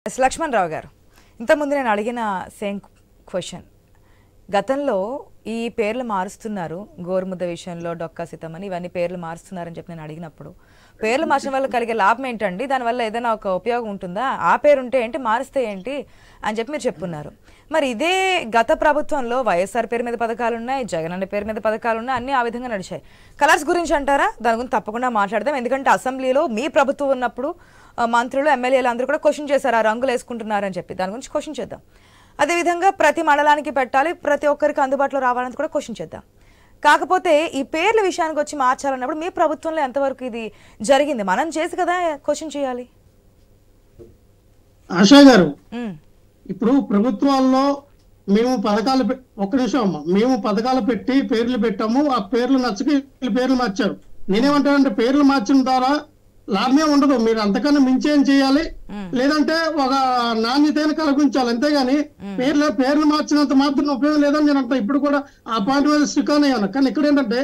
లక్ష్మణ్ రావు గారు, ఇంతకుముందు నేను అడిగిన సేమ్ క్వశ్చన్. గతంలో ఈ పేర్లు మారుస్తున్నారు, గోరుముద్ద విషయంలో డొక్కా సీతమ్మని ఇవన్నీ పేర్లు మారుస్తున్నారని చెప్పి నేను అడిగినప్పుడు, పేర్లు మార్చడం వల్ల కలిగే లాభం ఏంటండి, దానివల్ల ఏదైనా ఒక ఉపయోగం ఉంటుందా, ఆ పేరు ఉంటే ఏంటి మారిస్తే ఏంటి అని చెప్పి మీరు చెప్పున్నారు. మరి ఇదే గత ప్రభుత్వంలో వైఎస్ఆర్ పేరు మీద పథకాలు ఉన్నాయి, జగన్ అన్న పేరు మీద పథకాలు ఉన్నాయి, అన్నీ ఆ విధంగా నడిచాయి. కలర్స్ గురించి అంటారా? దాని గురించి తప్పకుండా మాట్లాడదాం. ఎందుకంటే అసెంబ్లీలో మీ ప్రభుత్వం ఉన్నప్పుడు మంత్రులు ఎమ్మెల్యేలు అందరూ కూడా క్వశ్చన్ చేశారు, ఆ రంగులు వేసుకుంటున్నారని చెప్పి. దాని గురించి క్వశ్చన్ చేద్దాం. అదేవిధంగా ప్రతి మండలానికి పెట్టాలి, ప్రతి ఒక్కరికి అందుబాటులో రావాలని కూడా క్వశ్చన్ చేద్దాం. కాకపోతే ఈ పేర్ల విషయానికి వచ్చి మార్చాలన్నప్పుడు మీ ప్రభుత్వంలో ఎంతవరకు ఇది జరిగింది? మనం చేసి కదా క్వశ్చన్ చేయాలి. ఆశా గారు, ఇప్పుడు ప్రభుత్వాల్లో మేము పథకాలు ఒక్క నిమిషం అమ్మా, మేము పథకాలు పెట్టి పేర్లు పెట్టాము, ఆ పేర్లు నచ్చకి పేర్లు మార్చారు. నేనేమంటానంటే పేర్లు మార్చిన ద్వారా లాభమే ఉండదు, మీరు అంతకన్నా మించేం చేయాలి, లేదంటే ఒక నాణ్యతను కలిగించాలి, అంతేగాని పేర్లు మార్చినంత మాత్రం ఉపయోగం లేదని నేను అంటా. ఇప్పుడు కూడా ఆ పాయింట్ మీద స్టికాన్ అయ్యాను. కానీ ఇక్కడ ఏంటంటే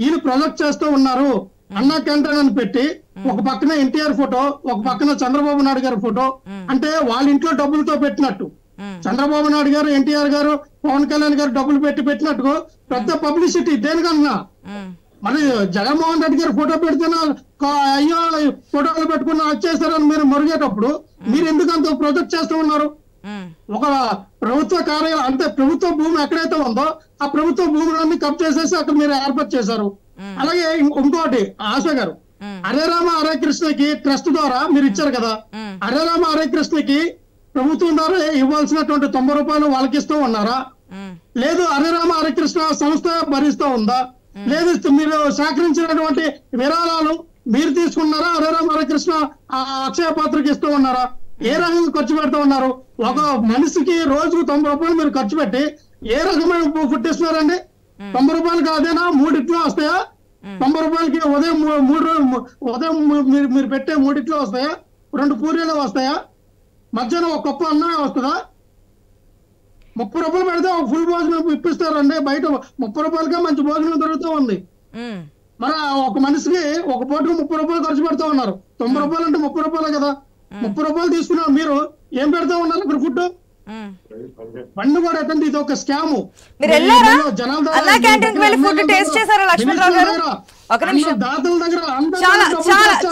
వీళ్ళు ప్రొజెక్ట్ చేస్తూ ఉన్నారు. అన్నా క్యాంటీన్ అని పెట్టి ఒక పక్కన ఎన్టీఆర్ ఫోటో, ఒక పక్కన చంద్రబాబు నాయుడు గారి ఫోటో, అంటే వాళ్ళ ఇంట్లో డబ్బులతో పెట్టినట్టు. చంద్రబాబు నాయుడు గారు, ఎన్టీఆర్ గారు, పవన్ కళ్యాణ్ గారు డబ్బులు పెట్టినట్టు పెద్ద పబ్లిసిటీ దేనికన్నా. మరి జగన్మోహన్ రెడ్డి గారు ఫోటో పెడితేనే అయ్యో ఫోటోలు పెట్టుకుని వచ్చేస్తారని మీరు మరిగేటప్పుడు మీరు ఎందుకు అంత ప్రొజెక్ట్ చేస్తూ ఉన్నారు? ఒక ప్రభుత్వ కార్యాలయం అంటే ప్రభుత్వ భూమి ఎక్కడైతే ఉందో ఆ ప్రభుత్వ భూములన్నీ కప్ చేసేసి అక్కడ మీరు ఏర్పాటు చేశారు. అలాగే ఇంకోటి ఆశా గారు, హరే రామ హరే కృష్ణకి ట్రస్ట్ ద్వారా మీరు ఇచ్చారు కదా, హరే రామ హరే కృష్ణకి ప్రభుత్వం ద్వారా ఇవ్వాల్సినటువంటి 90 రూపాయలు వాళ్ళకి ఇస్తూ ఉన్నారా? లేదు హరే రామ హరే కృష్ణ సంస్థ భరిస్తూ ఉందా? లేదు మీరు సేకరించినటువంటి విరాళాలు మీరు తీసుకున్నారా? హరే రామ హరే కృష్ణ అక్షయ పాత్రకి ఇస్తూ ఉన్నారా? ఏ రకంగా ఖర్చు పెడుతూ ఉన్నారు? ఒక మనిషికి రోజుకు 90 రూపాయలు మీరు ఖర్చు పెట్టి ఏ రకమైన ఫుడ్ ఇస్తున్నారండి? 90 రూపాయలు కాదేనా? 3 ఇట్లు వస్తాయా? 90 రూపాయలకి ఉదయం మీరు పెట్టే 3 ఇట్లు వస్తాయా? 2 పూరీలు వస్తాయా? మధ్యాహ్నం ఒక కప్పు అన్నమే వస్తుందా? 30 రూపాయలు పెడితే ఒక ఫుల్ భోజనం ఇప్పిస్తారండి. బయట 30 రూపాయలకే మంచి భోజనం దొరుకుతూ ఉంది. మరి ఒక మనిషికి ఒక పూటకు 30 రూపాయలు ఖర్చు పెడతా ఉన్నారు. 90 రూపాయలు అంటే 30 రూపాయలే కదా. 30 రూపాయలు తీసుకున్నారు, మీరు ఏం పెడతా ఉన్నారు ఇక్కడ ఫుడ్? బండి కూడా ఎట్టండి, ఇది ఒక స్కామ్.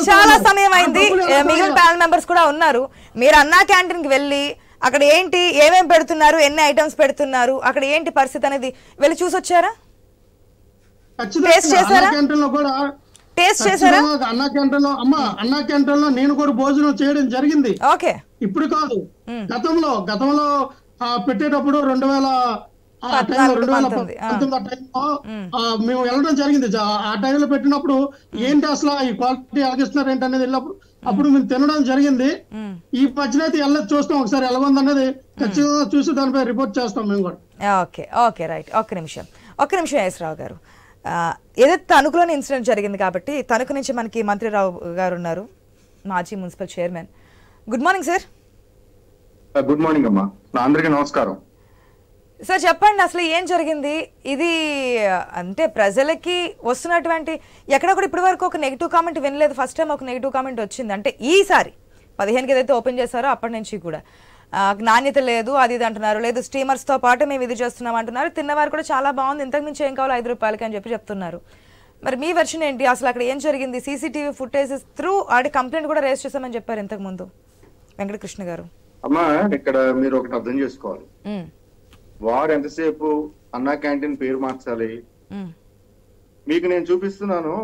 చాలా సమయం అయింది, మిగిలిన ప్యానల్ మెంబర్స్ కూడా ఉన్నారు. మీరు అన్నా క్యాంటీన్ కి వెళ్ళి అక్కడ ఏంటి, ఏమేమి పెడుతున్నారు, ఎన్ని ఐటమ్స్ పెడుతున్నారు, అక్కడ ఏంటి పరిస్థితి అనేది వెళ్ళి చూసి వచ్చారా? టేస్ట్ చేశారా? అన్నా క్యాంటీన్ లో నేను కూడా భోజనం చేయడం జరిగింది. ఓకే, ఇప్పుడు కాదు, గతంలో పెట్టేటప్పుడు 2019 టైంలో మేము వెళ్ళడం జరిగింది. ఆ టైంలో పెట్టినప్పుడు ఏంటి అసలు ఈ క్వాలిటీ ఎలాగిస్తున్నారు ఏంటి అనేది వెళ్ళినప్పుడు అప్పుడు మేము తినడం జరిగింది. ఈ మధ్యన అయితే వెళ్ళదు, చూస్తాం ఒకసారి ఎలాగొంది అనేది ఖచ్చితంగా చూసి దానిపై రిపోర్ట్ చేస్తాం మేము కూడా. Okay right. ఒక్క నిమిషం యేసరావు గారు, ఏదైతే తణుకులోని ఇన్సిడెంట్ జరిగింది కాబట్టి తణుకు నుంచి మనకి మంత్రిరావు గారు ఉన్నారు, మాజీ municipal chairman. Good morning sir. Good morning అమ్మా, అందరికీ నమస్కారం సార్. చెప్పండి అసలు ఏం జరిగింది? ఇది అంటే ప్రజలకి వస్తున్నటువంటి ఎక్కడ కూడా ఇప్పటి వరకు ఒక నెగిటివ్ కామెంట్ వినలేదు. ఫస్ట్ టైం ఒక నెగిటివ్ కామెంట్ వచ్చింది. అంటే ఈసారి 15కి ఏదైతే ఓపెన్ చేశారో అప్పటి నుంచి కూడా నాణ్యత లేదు అది ఇది అంటున్నారు, లేదు స్టీమర్స్తో పాటు మేము ఇది చేస్తున్నాం అంటున్నారు. తిన్నవారు కూడా చాలా బాగుంది, ఇంతకు మించి ఏం కావాలో 5 రూపాయలకి అని చెప్పి చెప్తున్నారు. మరి మీ వెర్షన్ ఏంటి? అసలు అక్కడ ఏం జరిగింది? సీసీటీవీ ఫుటేజెస్ త్రూ ఆడి కంప్లైంట్ కూడా రేజ్ చేశామని చెప్పారు ఇంతకు ముందు వెంకటకృష్ణ గారు. అమ్మా, ఇక్కడ మీరు ఒకటి అర్థం చేసుకోవాలి, వారు ఎంతసేపు అన్నా క్యాంటీన్ పేరు మార్చాలి. మీకు నేను చూపిస్తున్నాను,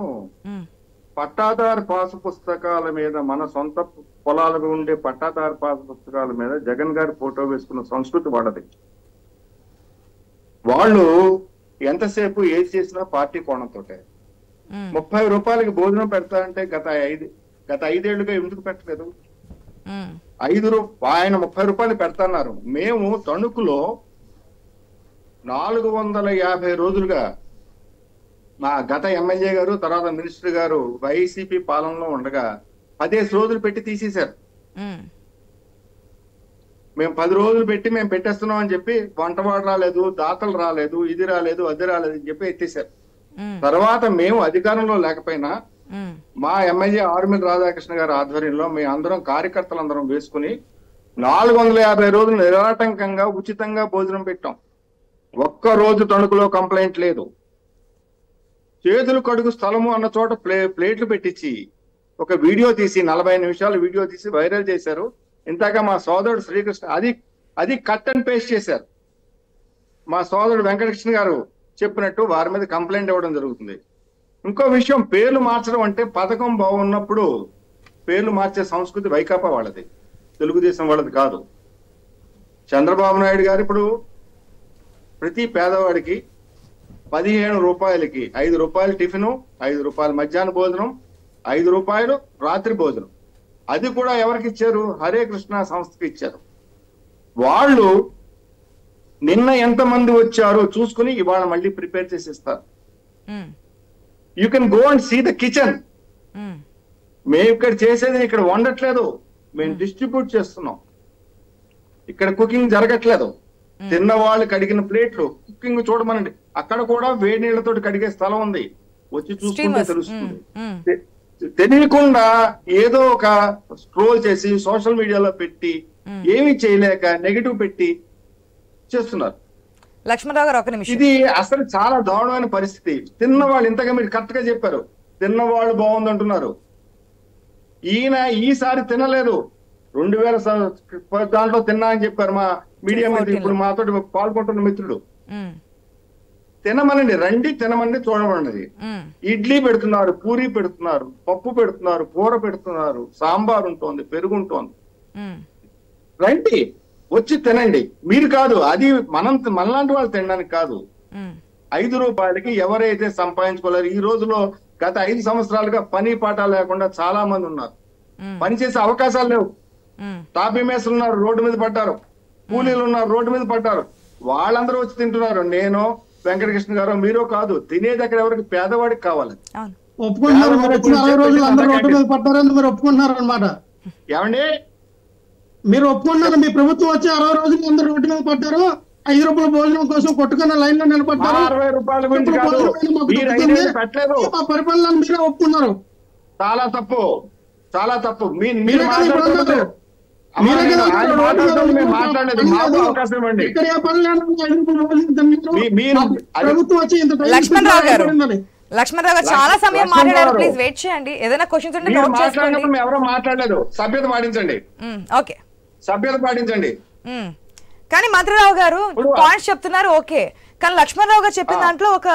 పట్టాదారు పాసు పుస్తకాల మీద, మన సొంత పొలాలకు ఉండే పట్టాదారు పాసు పుస్తకాల మీద జగన్ గారి ఫోటో వేసుకున్న సంస్కృతి వాడది. వాళ్ళు ఎంతసేపు ఏది చేసినా పార్టీ కోణంతో 30 రూపాయలకి భోజనం పెడతారంటే గత 5 ఏళ్లుగా ఎందుకు పెట్టలేదు? ఆయన 30 రూపాయలు పెడతాన్నారు. మేము తణుకులో 450 రోజులుగా మా గత ఎమ్మెల్యే గారు, తర్వాత మినిస్టర్ గారు వైసీపీ పాలనలో ఉండగా 10 రోజులు పెట్టి తీసేశారు. మేము 10 రోజులు పెట్టి మేము పెట్టేస్తున్నాం అని చెప్పి వంటవాడు రాలేదు, దాతలు రాలేదు, ఇది రాలేదు, అది రాలేదు అని చెప్పి ఎత్తేసారు. తర్వాత మేము అధికారంలో లేకపోయినా మా ఎమ్మెల్యే ఆర్మిల్ రాధాకృష్ణ గారి ఆధ్వర్యంలో మేము అందరం కార్యకర్తలందరం వేసుకుని 450 రోజులు నిరాటంకంగా ఉచితంగా భోజనం పెట్టాం. ఒక్క రోజు తణుకులో కంప్లైంట్ లేదు. చేతులు కడుగు స్థలము అన్న చోట ప్లేట్లు పెట్టించి ఒక వీడియో తీసి 40 నిమిషాలు వీడియో తీసి వైరల్ చేశారు. ఇంతగా మా సోదరుడు శ్రీకృష్ణ అది కట్ అండ్ పేస్ట్ చేశారు. మా సోదరుడు వెంకటకృష్ణ గారు చెప్పినట్టు వారి మీద కంప్లైంట్ ఇవ్వడం జరుగుతుంది. ఇంకో విషయం, పేర్లు మార్చడం అంటే పథకం బాగున్నప్పుడు పేర్లు మార్చే సంస్కృతి వైకాపా వాళ్ళది, తెలుగుదేశం వాళ్ళది కాదు. చంద్రబాబు నాయుడు గారు ఇప్పుడు ప్రతి పేదవాడికి 15 రూపాయలకి 5 రూపాయలు టిఫిను, 5 రూపాయలు మధ్యాహ్న భోజనం, 5 రూపాయలు రాత్రి భోజనం. అది కూడా ఎవరికి ఇచ్చారు? హరే కృష్ణ సంస్థకి ఇచ్చారు. వాళ్ళు నిన్న ఎంతమంది వచ్చారో చూసుకుని ఇవాళ మళ్ళీ ప్రిపేర్ చేసి ఇస్తారు. You can go and see the kitchen. మేము ఇక్కడ చేసేది ఇక్కడ వండట్లేదు, మేము డిస్ట్రిబ్యూట్ చేస్తున్నాం. ఇక్కడ కుకింగ్ జరగట్లేదు. తిన్నవాళ్ళు కడిగిన ప్లేట్లు కుకింగ్ చూడమనండి. అక్కడ కూడా వేడి నీళ్లతో కడిగే స్థలం ఉంది, వచ్చి చూసుకుంటే తెలుస్తుంది. తెలియకుండా ఏదో ఒక స్క్రోల్ చేసి సోషల్ మీడియాలో పెట్టి ఏమి చేయలేక నెగిటివ్ పెట్టి చేస్తున్నారు. లక్ష్మణరావు గారు ఒక నిమిషం. ఇది అసలు చాలా దారుణమైన పరిస్థితి. తిన్నవాళ్ళు, ఇంతగా మీరు కరెక్ట్ గా చెప్పారు, తిన్నవాళ్ళు బాగుంది అంటున్నారు. ఈయన ఈసారి తినలేదు, 2000 దాంట్లో తిన్నా అని చెప్పారు మా మీడియా మిత్రుడు, ఇప్పుడు మాతో పాల్గొంటున్న మిత్రుడు. తినమనండి, రండి తినమండి, చూడమన్నది. ఇడ్లీ పెడుతున్నారు, పూరి పెడుతున్నారు, పప్పు పెడుతున్నారు, కూర పెడుతున్నారు, సాంబార్ ఉంటుంది, పెరుగు ఉంటుంది. రండి వచ్చి తినండి. మీరు కాదు, అది మనలాంటి వాళ్ళు తినడానికి కాదు. 5 రూపాయలకి ఎవరైతే సంపాదించుకోలేరు, ఈ రోజులో గత 5 సంవత్సరాలుగా పని పాట లేకుండా చాలా మంది ఉన్నారు. పని చేసే అవకాశాలు లేవు. తాపీ మేసలు ఉన్నారు, రోడ్డు మీద పడ్డారు. కూలీలు ఉన్నారు, రోడ్డు మీద పడ్డారు. వాళ్ళందరూ వచ్చి తింటున్నారు. నేను, వెంకటకృష్ణ గారు, మీరు కాదు తినేది. అక్కడ ఎవరికి? పేదవాడికి కావాలి. ఒప్పుకుంటున్నారు. మీరు వచ్చిన 60 రోజులు అందరూ రోడ్డు మీద పడ్డారని మీరు ఒప్పుకుంటున్నారు అనమాట. ఏమండి మీరు ఒప్పుకున్నారు? మీ ప్రభుత్వం వచ్చి 60 రోజులు అందరూ రోడ్డు మీద పడ్డారు, 5 రూపాయల భోజనం కోసం కొట్టుకున్న లైన్ లో నిలబడ్డారు. 60 రూపాయల గురించి కాదు, పరిపాలన మీరే ఒప్పుకున్నారు. చాలా తప్పు, చాలా తప్పు. మీరే ప్రభుత్వం వచ్చి లక్ష్మణరావు గారు చాలా సమయం మాట్లాడారు. ప్లీజ్ వెయిట్ చేయండి. ఏదైనా క్వశ్చన్స్ ఉంటే నోట్ చేసుకోండి. ఎవరో మాట్లాడలేదు. సభ్యత పాటించండి. ఓకే, సభ్యత పాటించండి. కానీ మంత్రిరావు గారు పాయింట్స్ చెప్తున్నారు, ఓకే. కానీ లక్ష్మణరావు గారు చెప్పిన దాంట్లో ఒక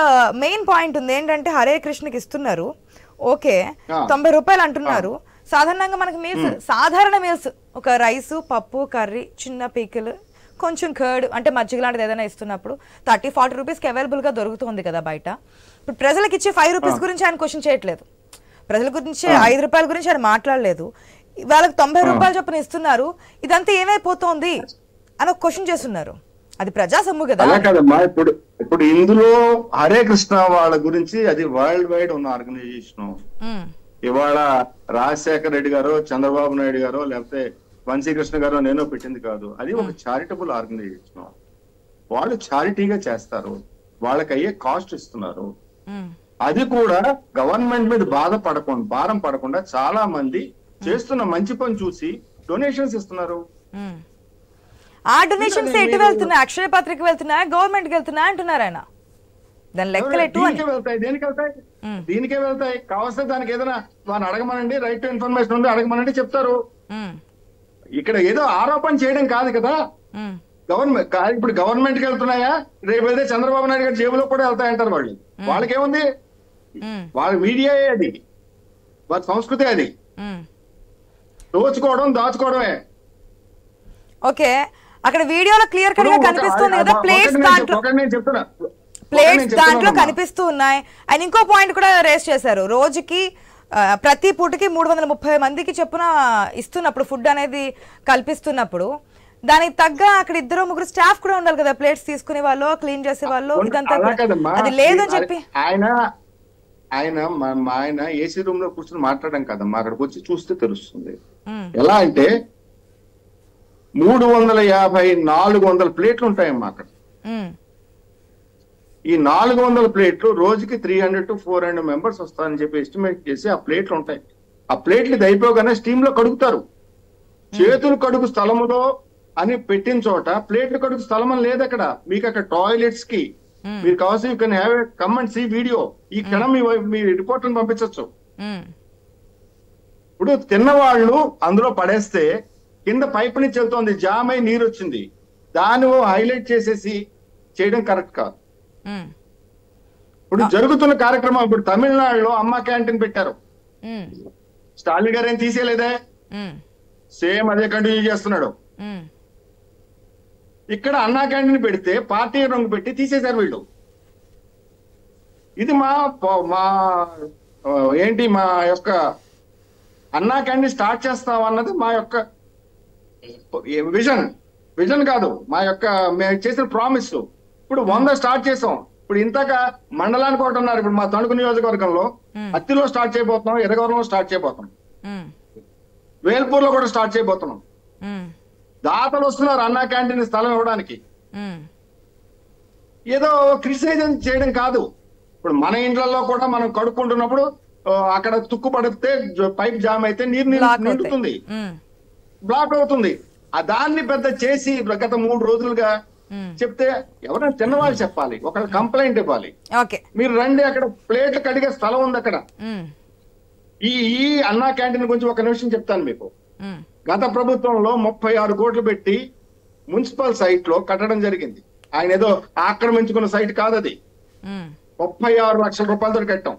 మెయిన్ పాయింట్ ఉంది. ఏంటంటే హరే కృష్ణకి ఇస్తున్నారు, ఓకే, 90 రూపాయలు అంటున్నారు. సాధారణంగా మనకి మీల్స్, సాధారణ మీల్స్, ఒక రైసు, పప్పు, కర్రీ, చిన్న పీకిల్, కొంచెం కర్డ్ అంటే మజ్జిగ లాంటిది ఏదైనా ఇస్తున్నప్పుడు 30-40 రూపీస్కి అవైలబుల్ గా దొరుకుతుంది కదా బయట. ఇప్పుడు ప్రజలకు ఇచ్చే 5 రూపీస్ గురించి ఆయన క్వశ్చన్ చేయట్లేదు, ప్రజల గురించి 5 రూపాయల గురించి ఆయన మాట్లాడలేదు. వాళ్ళకి 90 రూపాయలు చొప్పున ఇస్తున్నారు, ఇదంతా ఏమైపోతుంది అని ఒక క్వశ్చన్ చేస్తున్నారు. అది ప్రజా సొమ్ము కదా. అలా కదమ్మా. ఇప్పుడు ఇందులో హరే కృష్ణ వాళ్ళ గురించి అది వరల్డ్ వైడ్ ఉన్న ఆర్గనైజేషన్. ఇవాళ రాజశేఖర రెడ్డి గారు, చంద్రబాబు నాయుడు గారు, లేకపోతే వంశీకృష్ణ గారు నేను పెట్టింది కాదు. అది ఒక చారిటబుల్ ఆర్గనైజేషన్. వాళ్ళు చారిటీగా చేస్తారు, వాళ్ళకి అయ్యే కాస్ట్ ఇస్తున్నారు. అది కూడా గవర్నమెంట్ మీద భారం పడకుండా చాలా మంది చేస్తున్న మంచి పని చూసి డొనేషన్స్ ఇస్తున్నారు. ఆ డొనేషన్స్ ఎటు వెళ్తున్నాయి? అక్షయ పత్రిక వెళ్తున్నాయా, గవర్నమెంట్ కి వెళ్తున్నాయా అంటున్నారు ఆయన. దాని లెక్కలు ఎటు వెళ్తాయి? దేనికి వెళ్తాయి? దీనికే వెళ్తాయి. కావస్తే దానికి ఏదైనా వారిని అడగమనండి, రైట్ టు ఇన్ఫర్మేషన్ ఉంది, అడగమనండి, చెప్తారు. ఇక్కడ ఏదో ఆరోపణ చేయడం కాదు కదా. గవర్నమెంట్ ఇప్పుడు గవర్నమెంట్ కి వెళ్తున్నాయా, రేపు వెళ్తే చంద్రబాబు నాయుడు గారి జేబులో కూడా వెళ్తాయంటారు వాళ్ళు. వాళ్ళకేముంది? వాళ్ళ మీడియా అది, వారి సంస్కృతి అది. దోచుకోవడం, దాచుకోవడమే. ఓకే, అక్కడ వీడియోలో క్లియర్ కట్ గా కనిపిస్తుంది కదా, ప్లేట్స్ దాంట్లో కనిపిస్తూ ఉన్నాయి. అండ్ ఇంకో పాయింట్ కూడా రేస్ చేశారు, రోజుకి ప్రతి పూటకి 330 మందికి చొప్పున ఇస్తున్నప్పుడు, ఫుడ్ అనేది కల్పిస్తున్నప్పుడు దానికి తగ్గ అక్కడ 2-3 స్టాఫ్ కూడా ఉండాలి కదా, ప్లేట్స్ తీసుకునే వాళ్ళు, క్లీన్ చేసే వాళ్ళు. ఇదంతా అది లేదని చెప్పి ఆయన ఏసీ రూమ్ లో కూర్చొని మాట్లాడడం కదమ్మా, అక్కడికి వచ్చి చూస్తే తెలుస్తుంది. ఎలా అంటే 350-400 ప్లేట్లు ఉంటాయమ్మా అక్కడ. ఈ 400 ప్లేట్లు రోజుకి 300 to 400 మెంబర్స్ వస్తారని చెప్పి ఎస్టిమేట్ చేసి ఆ ప్లేట్లు ఉంటాయి. ఆ ప్లేట్లు ఇది అయిపోగానే స్టీమ్ లో కడుగుతారు. చేతులు కడుగు స్థలములో అని పెట్టిన చోట ప్లేట్లు కడుగు స్థలం అని లేదు అక్కడ. మీకు అక్కడ టాయిలెట్స్ కి మీరు కావాల్సి you can have a come and see video. ఈ క్షణం మీ రిపోర్ట్ పంపించవచ్చు. ఇప్పుడు తిన్నవాళ్ళు అందులో పడేస్తే కింద పైపు నుంచి వెళ్తోంది, జామ్ అయి నీరు వచ్చింది, దాన్ని హైలైట్ చేసేసి చేయడం కరెక్ట్ కాదు. ఇప్పుడు జరుగుతున్న కార్యక్రమం, ఇప్పుడు తమిళనాడులో అమ్మ క్యాంటీన్ పెట్టారు. స్టాలిన్ గారు ఏం తీసేయలేదే, సేమ్ అదే కంటిన్యూ చేస్తున్నాడు. ఇక్కడ అన్నా క్యాంటీన్ పెడితే పార్టీ రంగు పెట్టి తీసేశారు వీళ్ళు. ఇది మా ఏంటి మా యొక్క అన్నా క్యాంటీన్ స్టార్ట్ చేస్తాం అన్నది మా యొక్క విజన్ కాదు, మా యొక్క మేము చేసిన ప్రామిస్. ఇప్పుడు 100 స్టార్ట్ చేసాం. ఇప్పుడు ఇంతగా మండలానికి ఒకటి ఉన్నారు. ఇప్పుడు మా తణుకు నియోజకవర్గంలో అత్తిలో స్టార్ట్ చేయబోతున్నాం, ఎర్రగొండలో స్టార్ట్ చేయబోతున్నాం, వేల్పూర్లో కూడా స్టార్ట్ చేయబోతున్నాం. దాతలు వస్తున్నారు అన్నా క్యాంటీన్ స్థలం ఇవ్వడానికి. ఏదో క్రిటిసైజం చేయడం కాదు. ఇప్పుడు మన ఇండ్లలో కూడా మనం కడుక్కుంటున్నప్పుడు అక్కడ తుక్కు పడితే పైప్ జామ్ అయితే నీరు నిండుతుంది, బ్లాక్ అవుతుంది. దాన్ని పెద్ద చేసి గత 3 రోజులుగా చెప్తే ఎవరైనా చిన్నవాళ్ళు చెప్పాలి, ఒక కంప్లైంట్ ఇవ్వాలి. మీరు రండి, అక్కడ ప్లేట్లు కడిగే స్థలం ఉంది అక్కడ. ఈ అన్నా క్యాంటీన్ గురించి ఒక నిమిషం చెప్తాను మీకు. గత ప్రభుత్వంలో 36 కోట్లు పెట్టి మున్సిపల్ సైట్ లో కట్టడం జరిగింది. ఆయన ఏదో ఆక్రమించుకున్న సైట్ కాదు అది. 36 లక్షల రూపాయలతో కట్టాం.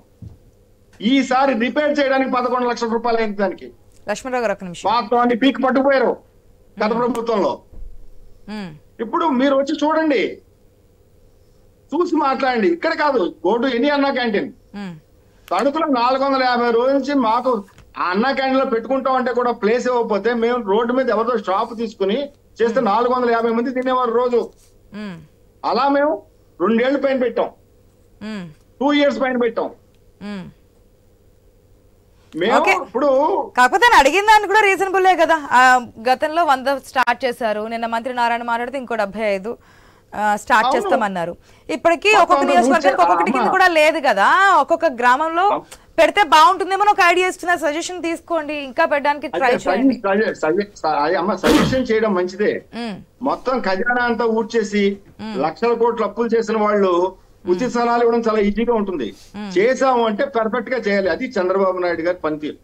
ఈసారి రిపేర్ చేయడానికి 11 లక్షల రూపాయలు అయింది దానికి. లక్ష్మణరావు గారు ఒక నిమిషం. మాత్రం పీక్ పట్టుకుపోయారు గత ప్రభుత్వంలో. ఇప్పుడు మీరు వచ్చి చూడండి, చూసి మాట్లాడండి. ఇక్కడ కాదు, గో టు ఎనీ అన్నా క్యాంటీన్. తణుకులో 450 రోజుల నుంచి మాకు ఆ అన్నా క్యాంటీన్ లో పెట్టుకుంటాం అంటే కూడా ప్లేస్ ఇవ్వకపోతే మేము రోడ్డు మీద ఎవరితో షాప్ తీసుకుని చేస్తే 450 మంది తినేవారు రోజు. అలా మేము 2 ఏళ్ల పైన పెట్టాం, 2 years పైన పెట్టాం మేము. ఇప్పుడు కాకపోతే అడిగిన దాన్ని కూడా రీజనబుల్లే కదా. గతంలో 100 స్టార్ట్ చేశారు, నిన్న మంత్రి నారాయణ మాట్లాడితే ఇంకో 75 స్టార్ట్ చేస్తామన్నారు. ఇప్పటికీ ఒక్కొక్క నియోజకవర్గానికి ఒక్కొక్కటి కింద కూడా లేదు కదా. ఒక్కొక్క గ్రామంలో పెడితే బాగుంటుందేమో ఒక ఐడియా ఇస్తున్న, సజెషన్ తీసుకోండి, ఇంకా పెట్టడానికి ట్రై చేయండి. సజెషన్ చేయడం మంచిదే. మొత్తం ఖజానా అంతా ఊడ్చేసి లక్షల కోట్లు అప్పులు చేసిన వాళ్ళు ఉచిత స్థలాలు ఇవ్వడం చాలా ఈజీగా ఉంటుంది. చేసాము అంటే పర్ఫెక్ట్ గా చేయాలి. అది చంద్రబాబు నాయుడు గారి పనితీరు.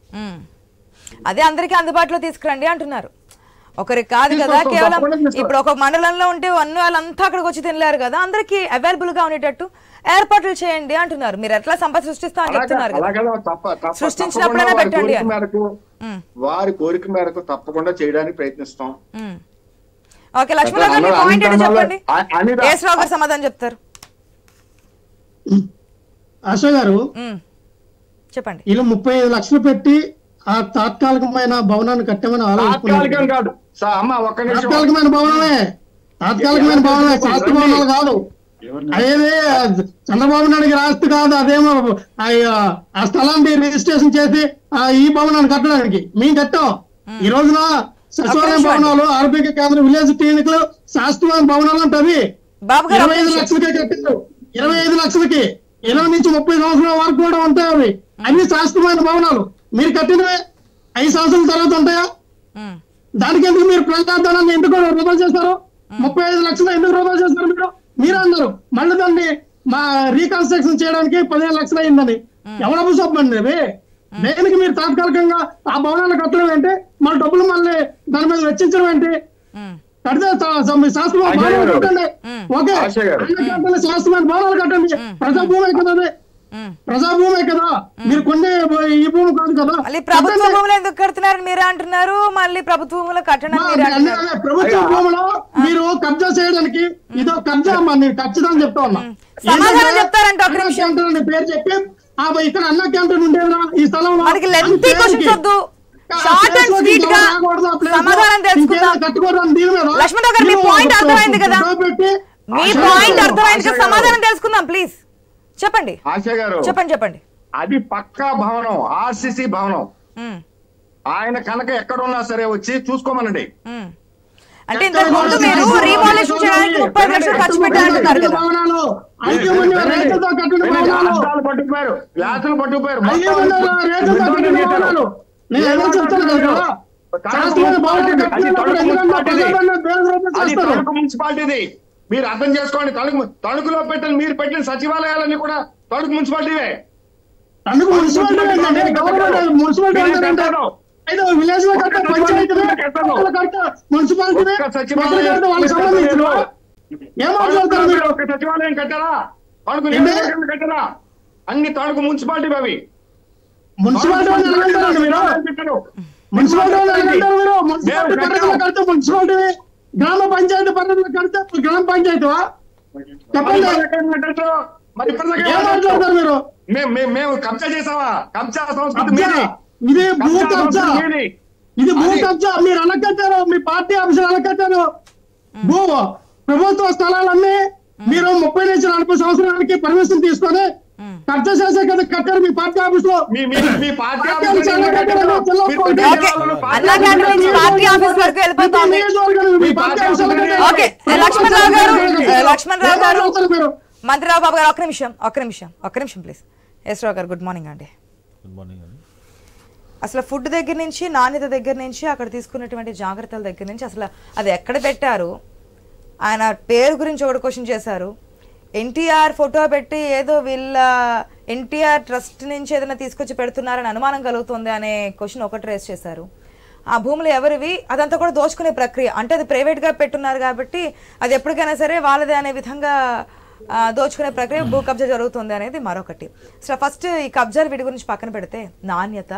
అదే అందరికీ అందుబాటులో తీసుకురండి అంటున్నారు. ఒకరికి కాదు కదా, కేవలం ఇప్పుడు ఒక మండలంలో ఉంటే వాళ్ళంతా అక్కడికి వచ్చి తినలేరు కదా, అందరికి అవైలబుల్ గా ఉండేటట్టు ఏర్పాట్లు చేయండి అంటున్నారు. మీరు ఎట్లా సంపద సృష్టిస్తా అని చెప్తున్నారు కదా, సృష్టించినప్పుడైనా పెట్టండి. వారి కోరిక మేరకు తప్పకుండా చేయడానికి ప్రయత్నిస్తాం. ఓకే, లక్ష్మణరావు గారు పాయింట్ ఏంటో చెప్పండి. కేశవరావు గారు సమాధానం చెప్తారు. ఆశా గారు చెప్పండి. ఇలా 35 లక్షలు పెట్టి ఆ తాత్కాలికమైన భవనాన్ని కట్టామని తాత్కాలికమైన భవనమే, తాత్కాలికమైన భవనమే, శాస్త్ర భవనాలు కాదు. అదేదే చంద్రబాబు నాయుడికి రాస్తు కాదు. అదేమో ఆ స్థలాన్ని రిజిస్ట్రేషన్ చేసి ఈ భవనాన్ని కట్టడానికి మేము కట్టాం. ఈ రోజున సచివాలయం భవనాలు, ఆరోగ్య కేంద్రం, విలేజ్ క్లినిక్లు శాస్త్రమైన భవనాలు అంటే అవి 25 లక్షలకే కట్టారు. 25 లక్షలకి 20 నుంచి 30 సంవత్సరాల వరకు కూడా ఉంటాయి అవి. అన్ని శాస్త్రమైన భవనాలు. మీరు కట్టినవే 5 సంవత్సరాల తర్వాత ఉంటాయా? దానికి ఎందుకు మీరు ప్రజాధనాన్ని ఎందుకు వృధా చేస్తారు? 35 లక్షలు ఎందుకు వృధా చేస్తారు? మీరు అన్నారు మళ్ళీ దాన్ని మా రీకన్స్ట్రక్షన్ చేయడానికి 15 లక్షలు అయిందని. ఎవరబ్బు చెప్పండి అవి? దేనికి మీరు తాత్కాలికంగా ఆ భవనాన్ని కట్టడం ఏంటి? మన డబ్బులు మళ్ళీ దాని మీద వెచ్చించడం ఏంటి? కడితే శాస్త్రమైన భవనాలు కట్టండి. ఓకే, శాస్త్రమైన భవనాలు కట్టండి. ప్రజాభూమే కదా, అదే ప్రజాభూమే కదా. మీరు కొన్ని ఈ భూమి కాదు కదా. ప్రభుత్వ భూములు ఎందుకు కడుతున్నారని మీరే అంటున్నారు, మళ్ళీ ప్రభుత్వ భూములు కట్టడం. ప్రభుత్వ భూములో మీరు కబ్జా చేయడానికి ఇదో కబ్జా అమ్మా, నేను ఖచ్చితంగా చెప్తా ఉన్నా. సమాధానం చెప్తారంటే పేరు చెప్పి ఇక్కడ అన్న క్యాంటీన్ ఉండేదా ఈ స్థలంలో? షార్ట్ అండ్ స్వీట్ గా సమాధానం తెలుసుకుందాం. లక్ష్మణరావు గారు, మీ పాయింట్ అర్థమైంది కదా, మీ పాయింట్ అర్థమైంది కదా, సమాధానం తెలుసుకుందాం ప్లీజ్. చెప్పండి ఆశా గారు, చెప్పండి. అది పక్కా భవనం, ఆర్సిసి భవనం. ఆయన కనుక ఎక్కడున్నా సరే వచ్చి చూసుకోమనండి. అంటే ఇంతకు ముందు మీరు రీమాలిషన్ చేయడానికి 30 లక్షలు ఖర్చు పెట్టారంటున్నారు కదా. పట్టుకుపోయారు, గ్లాసులు పట్టుకుపోయారు. శాస్త్రమైన భావన కట్టినప్పుడు ఎందుకంటే ప్రజాదరణ వేల రూపాయలు అది చేస్తారు. తణుకు మున్సిపాలిటీది. మీరు అర్థం చేసుకోండి. తణుకులో మీరు పెట్టిన సచివాలయాలన్నీ కూడా తణుకు మున్సిపాలిటీవే. అందుకు మున్సిపాలిటీ ఏంటంటే గవర్నమెంట్ మున్సిపాలిటీ ఏంటంటే అయితే విలేజ్ లో కట్టే పంచాయతీ మున్సిపాలిటీ వాళ్ళకి సంబంధించిన ఏం మాట్లాడతారు మీరు? ఒక సచివాలయం కట్టారా? తణుకు నియోజకవర్గం కట్టారా? అన్ని తణుకు మున్సిపాలిటీ అవి. మున్సిపాలిటీ వాళ్ళు ఎలాగంటారు మీరు? మున్సిపాలిటీ వాళ్ళు ఎలాగంటారు మీరు? మున్సిపాలిటీ పరిధిలో కడితే మున్సిపాలిటీ, గ్రామ పంచాయతీ పరిధిలో కడితే గ్రామ పంచాయతీవా? చెప్పండి, మరి ఇప్పటిదాకా ఏం మాట్లాడతారు మీరు? మేము కబ్జా చేసావా? కబ్జా సంస్కృతి కబ్జా, మీది. ఇది భూ కబ్జా కబ్జా, సంస్కృతి మీది. ఇది భూ కబ్జా. మీరు ఎలా కట్టారు? మీ పార్టీ ఆఫీసులు ఎలా కట్టారు? భూ ప్రభుత్వ స్థలాలన్నీ మీరు 30 నుంచి 40 సంవత్సరాలకి పర్మిషన్ తీసుకొని కబ్జా చేసే కదా కట్టారు మీ పార్టీ ఆఫీస్ లో. మీ పార్టీ పార్టీ ఆఫీస్ ఎలా కట్టారు? ఓకే, అన్నా క్యాంటీన్ నుంచి పార్టీ ఆఫీస్ వరకు వెళ్ళిపోతుంది. మీ పార్టీ ఆఫీస్ ఎలా కట్టారు? ఓకే, లక్ష్మణరావు గారు మీరు మంత్రిరావు బాబు గారు ఒక్క నిమిషం ప్లీజ్. ఎస్ రావు గారు, గుడ్ మార్నింగ్ అండి. గుడ్ మార్నింగ్ అండి. అసలు ఫుడ్ దగ్గర నుంచి, నాణ్యత దగ్గర నుంచి, అక్కడ తీసుకున్నటువంటి జాగ్రత్తల దగ్గర నుంచి, అసలు అది ఎక్కడ పెట్టారు, ఆయన పేరు గురించి ఒకటి క్వశ్చన్ చేశారు. ఎన్టీఆర్ ఫోటో పెట్టి ఏదో వీళ్ళ ఎన్టీఆర్ ట్రస్ట్ నుంచి ఏదైనా తీసుకొచ్చి పెడుతున్నారని అనుమానం కలుగుతుంది అనే క్వశ్చన్ ఒకటి రేస్ చేశారు. ఆ భూములు ఎవరివి, అదంతా కూడా దోచుకునే ప్రక్రియ, అంటే అది ప్రైవేట్గా పెట్టున్నారు కాబట్టి అది ఎప్పటికైనా సరే వాళ్ళదే అనే విధంగా దోచుకునే ప్రక్రియ, భూ కబ్జా జరుగుతుంది అనేది మరొకటి. సో ఫస్ట్ ఈ కబ్జాలు వీటి గురించి పక్కన పెడితే, నాణ్యత,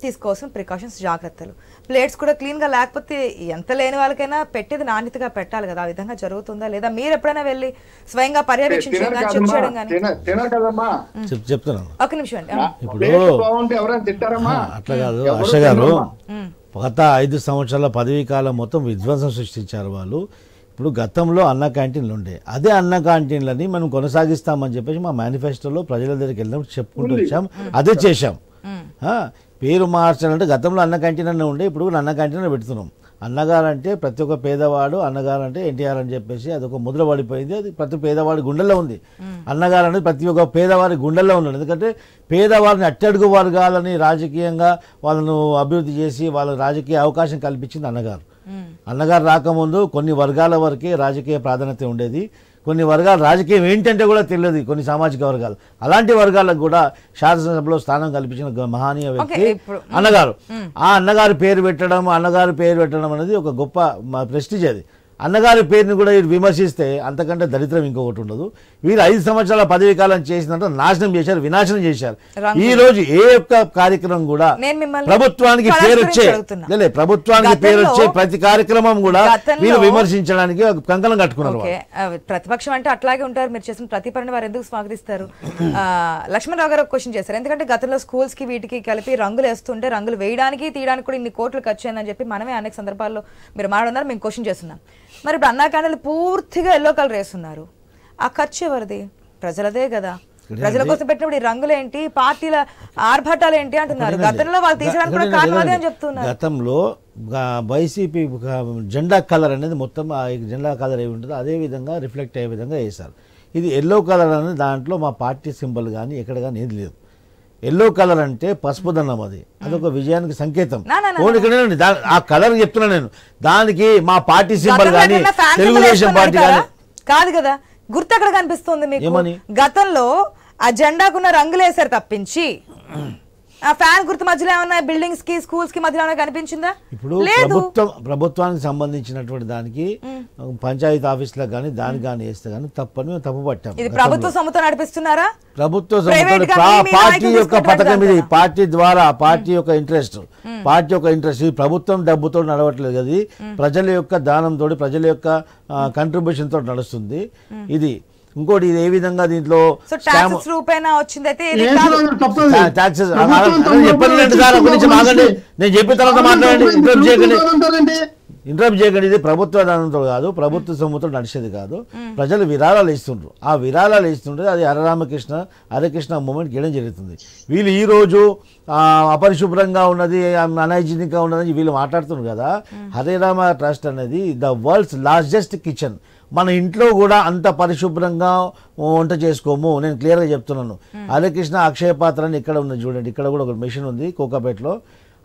తీసుకోవాల్సిన ప్రికాషన్స్, జాగ్రత్తలు, ప్లేట్స్ కూడా క్లీన్గా లేకపోతే ఎంత లేని వాళ్ళకైనా పెట్టేది నాణ్యతగా పెట్టాలి కదా. ఆ విధంగా జరుగుతుందా లేదా? మీరు ఎప్పుడైనా వెళ్ళి స్వయంగా పర్యవేక్షించడం కానీ, చెక్ చేయడం కానీ? చెప్తున్నాను, ఒక నిమిషం అండి. ఇప్పుడు ఎవరైనా తింటారమ్మా? అట్లా కాదు హర్ష గారు, గత 5 సంవత్సరాల పదవీ కాలం మొత్తం విధ్వంసం సృష్టించారు వాళ్ళు. ఇప్పుడు గతంలో అన్న క్యాంటీన్లు ఉండే, అదే అన్న క్యాంటీన్లని మనం కొనసాగిస్తామని చెప్పేసి మా మేనిఫెస్టోలో ప్రజల దగ్గరికి వెళ్ళినప్పుడు చెప్పుకుంటూ వచ్చాం, అదే చేశాం. పేరు మార్చాలంటే గతంలో అన్న క్యాంటీన్ అనే ఉండే, ఇప్పుడు అన్న క్యాంటీన్ పెడుతున్నాం. అన్నగారు అంటే ప్రతి ఒక్క పేదవాడు, అన్నగారు అంటే ఎన్టీఆర్ అని చెప్పేసి అదొక ముద్ర పడిపోయింది. అది ప్రతి పేదవాడి గుండెల్లో ఉంది. అన్నగారు అనేది ప్రతి ఒక్క పేదవాడి గుండెల్లో ఉన్నాడు. ఎందుకంటే పేదవారిని అట్టడుగు వర్గాలని రాజకీయంగా వాళ్ళను అభివృద్ధి చేసి వాళ్ళ రాజకీయ అవకాశం కల్పించింది అన్నగారు. అన్నగారు రాకముందు కొన్ని వర్గాల వరకే రాజకీయ ప్రాధాన్యత ఉండేది. కొన్ని వర్గాలు రాజకీయం ఏంటంటే కూడా తెలియదు, కొన్ని సామాజిక వర్గాలు. అలాంటి వర్గాలకు కూడా శాసనసభలో స్థానం కల్పించిన మహనీయ వ్యక్తి అన్నగారు. ఆ అన్నగారి పేరు పెట్టడం అనేది ఒక గొప్ప ప్రెస్టీజ్. అది అన్నగారి పేరుని కూడా వీరు విమర్శిస్తే అంతకంటే దరిద్రం ఇంకొకటి ఉండదు. వీరు 5 సంవత్సరాల పదవీ కాలం చేసినంత నాశనం చేశారు, వినాశనం చేశారు. ఈ రోజు ఏ ఒక్క కార్యక్రమం కూడా ప్రభుత్వానికి పేరు వచ్చే ప్రతి కార్యక్రమం కూడా వీరు విమర్శించడానికి కంకణం కట్టుకున్నారు. ప్రతిపక్షం అంటే అట్లాగే ఉంటారు. మీరు చేసిన ప్రతి పనిని వారు ఎందుకు స్వాగతిస్తారు? లక్ష్మణరావు గారు క్వశ్చన్ చేశారు. ఎందుకంటే గతంలో స్కూల్స్ కి వీటికి కలిపి రంగులు వేస్తుంటే రంగులు వేయడానికి తీయడానికి కూడా ఇన్ని కోట్లు ఖర్చు అయిందని చెప్పి మనమే అనేక సందర్భాల్లో మీరు మాట్లాడుతున్నారు, మేము క్వశ్చన్ చేస్తున్నాం. మరి ఇప్పుడు అన్నా క్యాండిల్ పూర్తిగా ఎల్లో కలర్ వేస్తున్నారు. ఆ ఖర్చు ఎవరిది? ప్రజలదే కదా. ప్రజల కోసం పెట్టినప్పుడు ఈ రంగులేంటి, పార్టీల ఆర్భటాలు ఏంటి అంటున్నారు. గతంలో వాళ్ళు తీసడానికి కూడా కారణం అదే అని చెప్తున్నారు. గతంలో వైసీపీ జెండా కలర్ అనేది మొత్తం ఆ జెండా కలర్ ఏమి ఉంటుందో అదే విధంగా రిఫ్లెక్ట్ అయ్యే విధంగా వేశారు. ఇది ఎల్లో కలర్ అనేది దాంట్లో మా పార్టీ సింబల్ కానీ ఎక్కడ కానీ ఏది లేదు. ఎల్లో కలర్ అంటే పసుపు దండం, అదొక విజయానికి సంకేతం. ఆ కలర్ చెప్తున్నా నేను. దానికి మా పార్టీ సింబల్ కానీ తెలుగుదేశం పార్టీ కానీ కాదు కదా. గుర్తు ఎక్కడ కనిపిస్తుంది మీకు? గతంలో ఆ జెండాకున్న రంగులు వేసారు తప్పించి ఆ ఫ్యాన్ గుర్తు మధ్యలో ఏమన్నా బిల్డింగ్స్ కి స్కూల్స్ కి మధ్యలో ఏమైనా కనిపించిందా? ఇప్పుడు ప్రభుత్వానికి సంబంధించినటువంటి దానికి పంచాయతీ ఆఫీసులకు కానీ దానికి కానీ వేస్తే కానీ తప్పు పట్టాం. ఇది ప్రభుత్వ సొమ్ముతో నడిపిస్తున్నారా? ప్రభుత్వ సొమ్ముతో పార్టీ యొక్క పథకం ఇది. పార్టీ ద్వారా పార్టీ యొక్క ఇంట్రెస్ట్ ఇది ప్రభుత్వం డబ్బుతో నడవట్లేదు. అది ప్రజల యొక్క దానంతో, ప్రజల యొక్క కంట్రిబ్యూషన్ తోటి నడుస్తుంది. ఇది ఇంకోటి ఇది ఏ విధంగా దీంట్లో నేను చెప్పిన తర్వాత మాట్లాడండి, ఇంటరప్ట్ చేయకండి. ఇది ప్రభుత్వ దానంతో కాదు, ప్రభుత్వ సొమ్ముతో నడిచేది కాదు. ప్రజలు విరాళాలు ఇస్తుండ్రు. ఆ విరాళాలు ఇస్తుంటే అది హరికృష్ణ మూమెంట్ గెలడం జరుగుతుంది. వీళ్ళు ఈ రోజు అపరిశుభ్రంగా ఉన్నది, అనహైజీనిక్ గా ఉన్నదని వీళ్ళు మాట్లాడుతున్నారు కదా. హరిరామ ట్రస్ట్ అనేది ద వరల్డ్స్ లార్జెస్ట్ కిచెన్. మన ఇంట్లో కూడా అంత పరిశుభ్రంగా వంట చేసుకోము. నేను క్లియర్గా చెప్తున్నాను. హరికృష్ణ అక్షయ పాత్ర అని ఇక్కడ ఉన్నది చూడండి. ఇక్కడ కూడా ఒక మెషిన్ ఉంది కోకాపేటలో.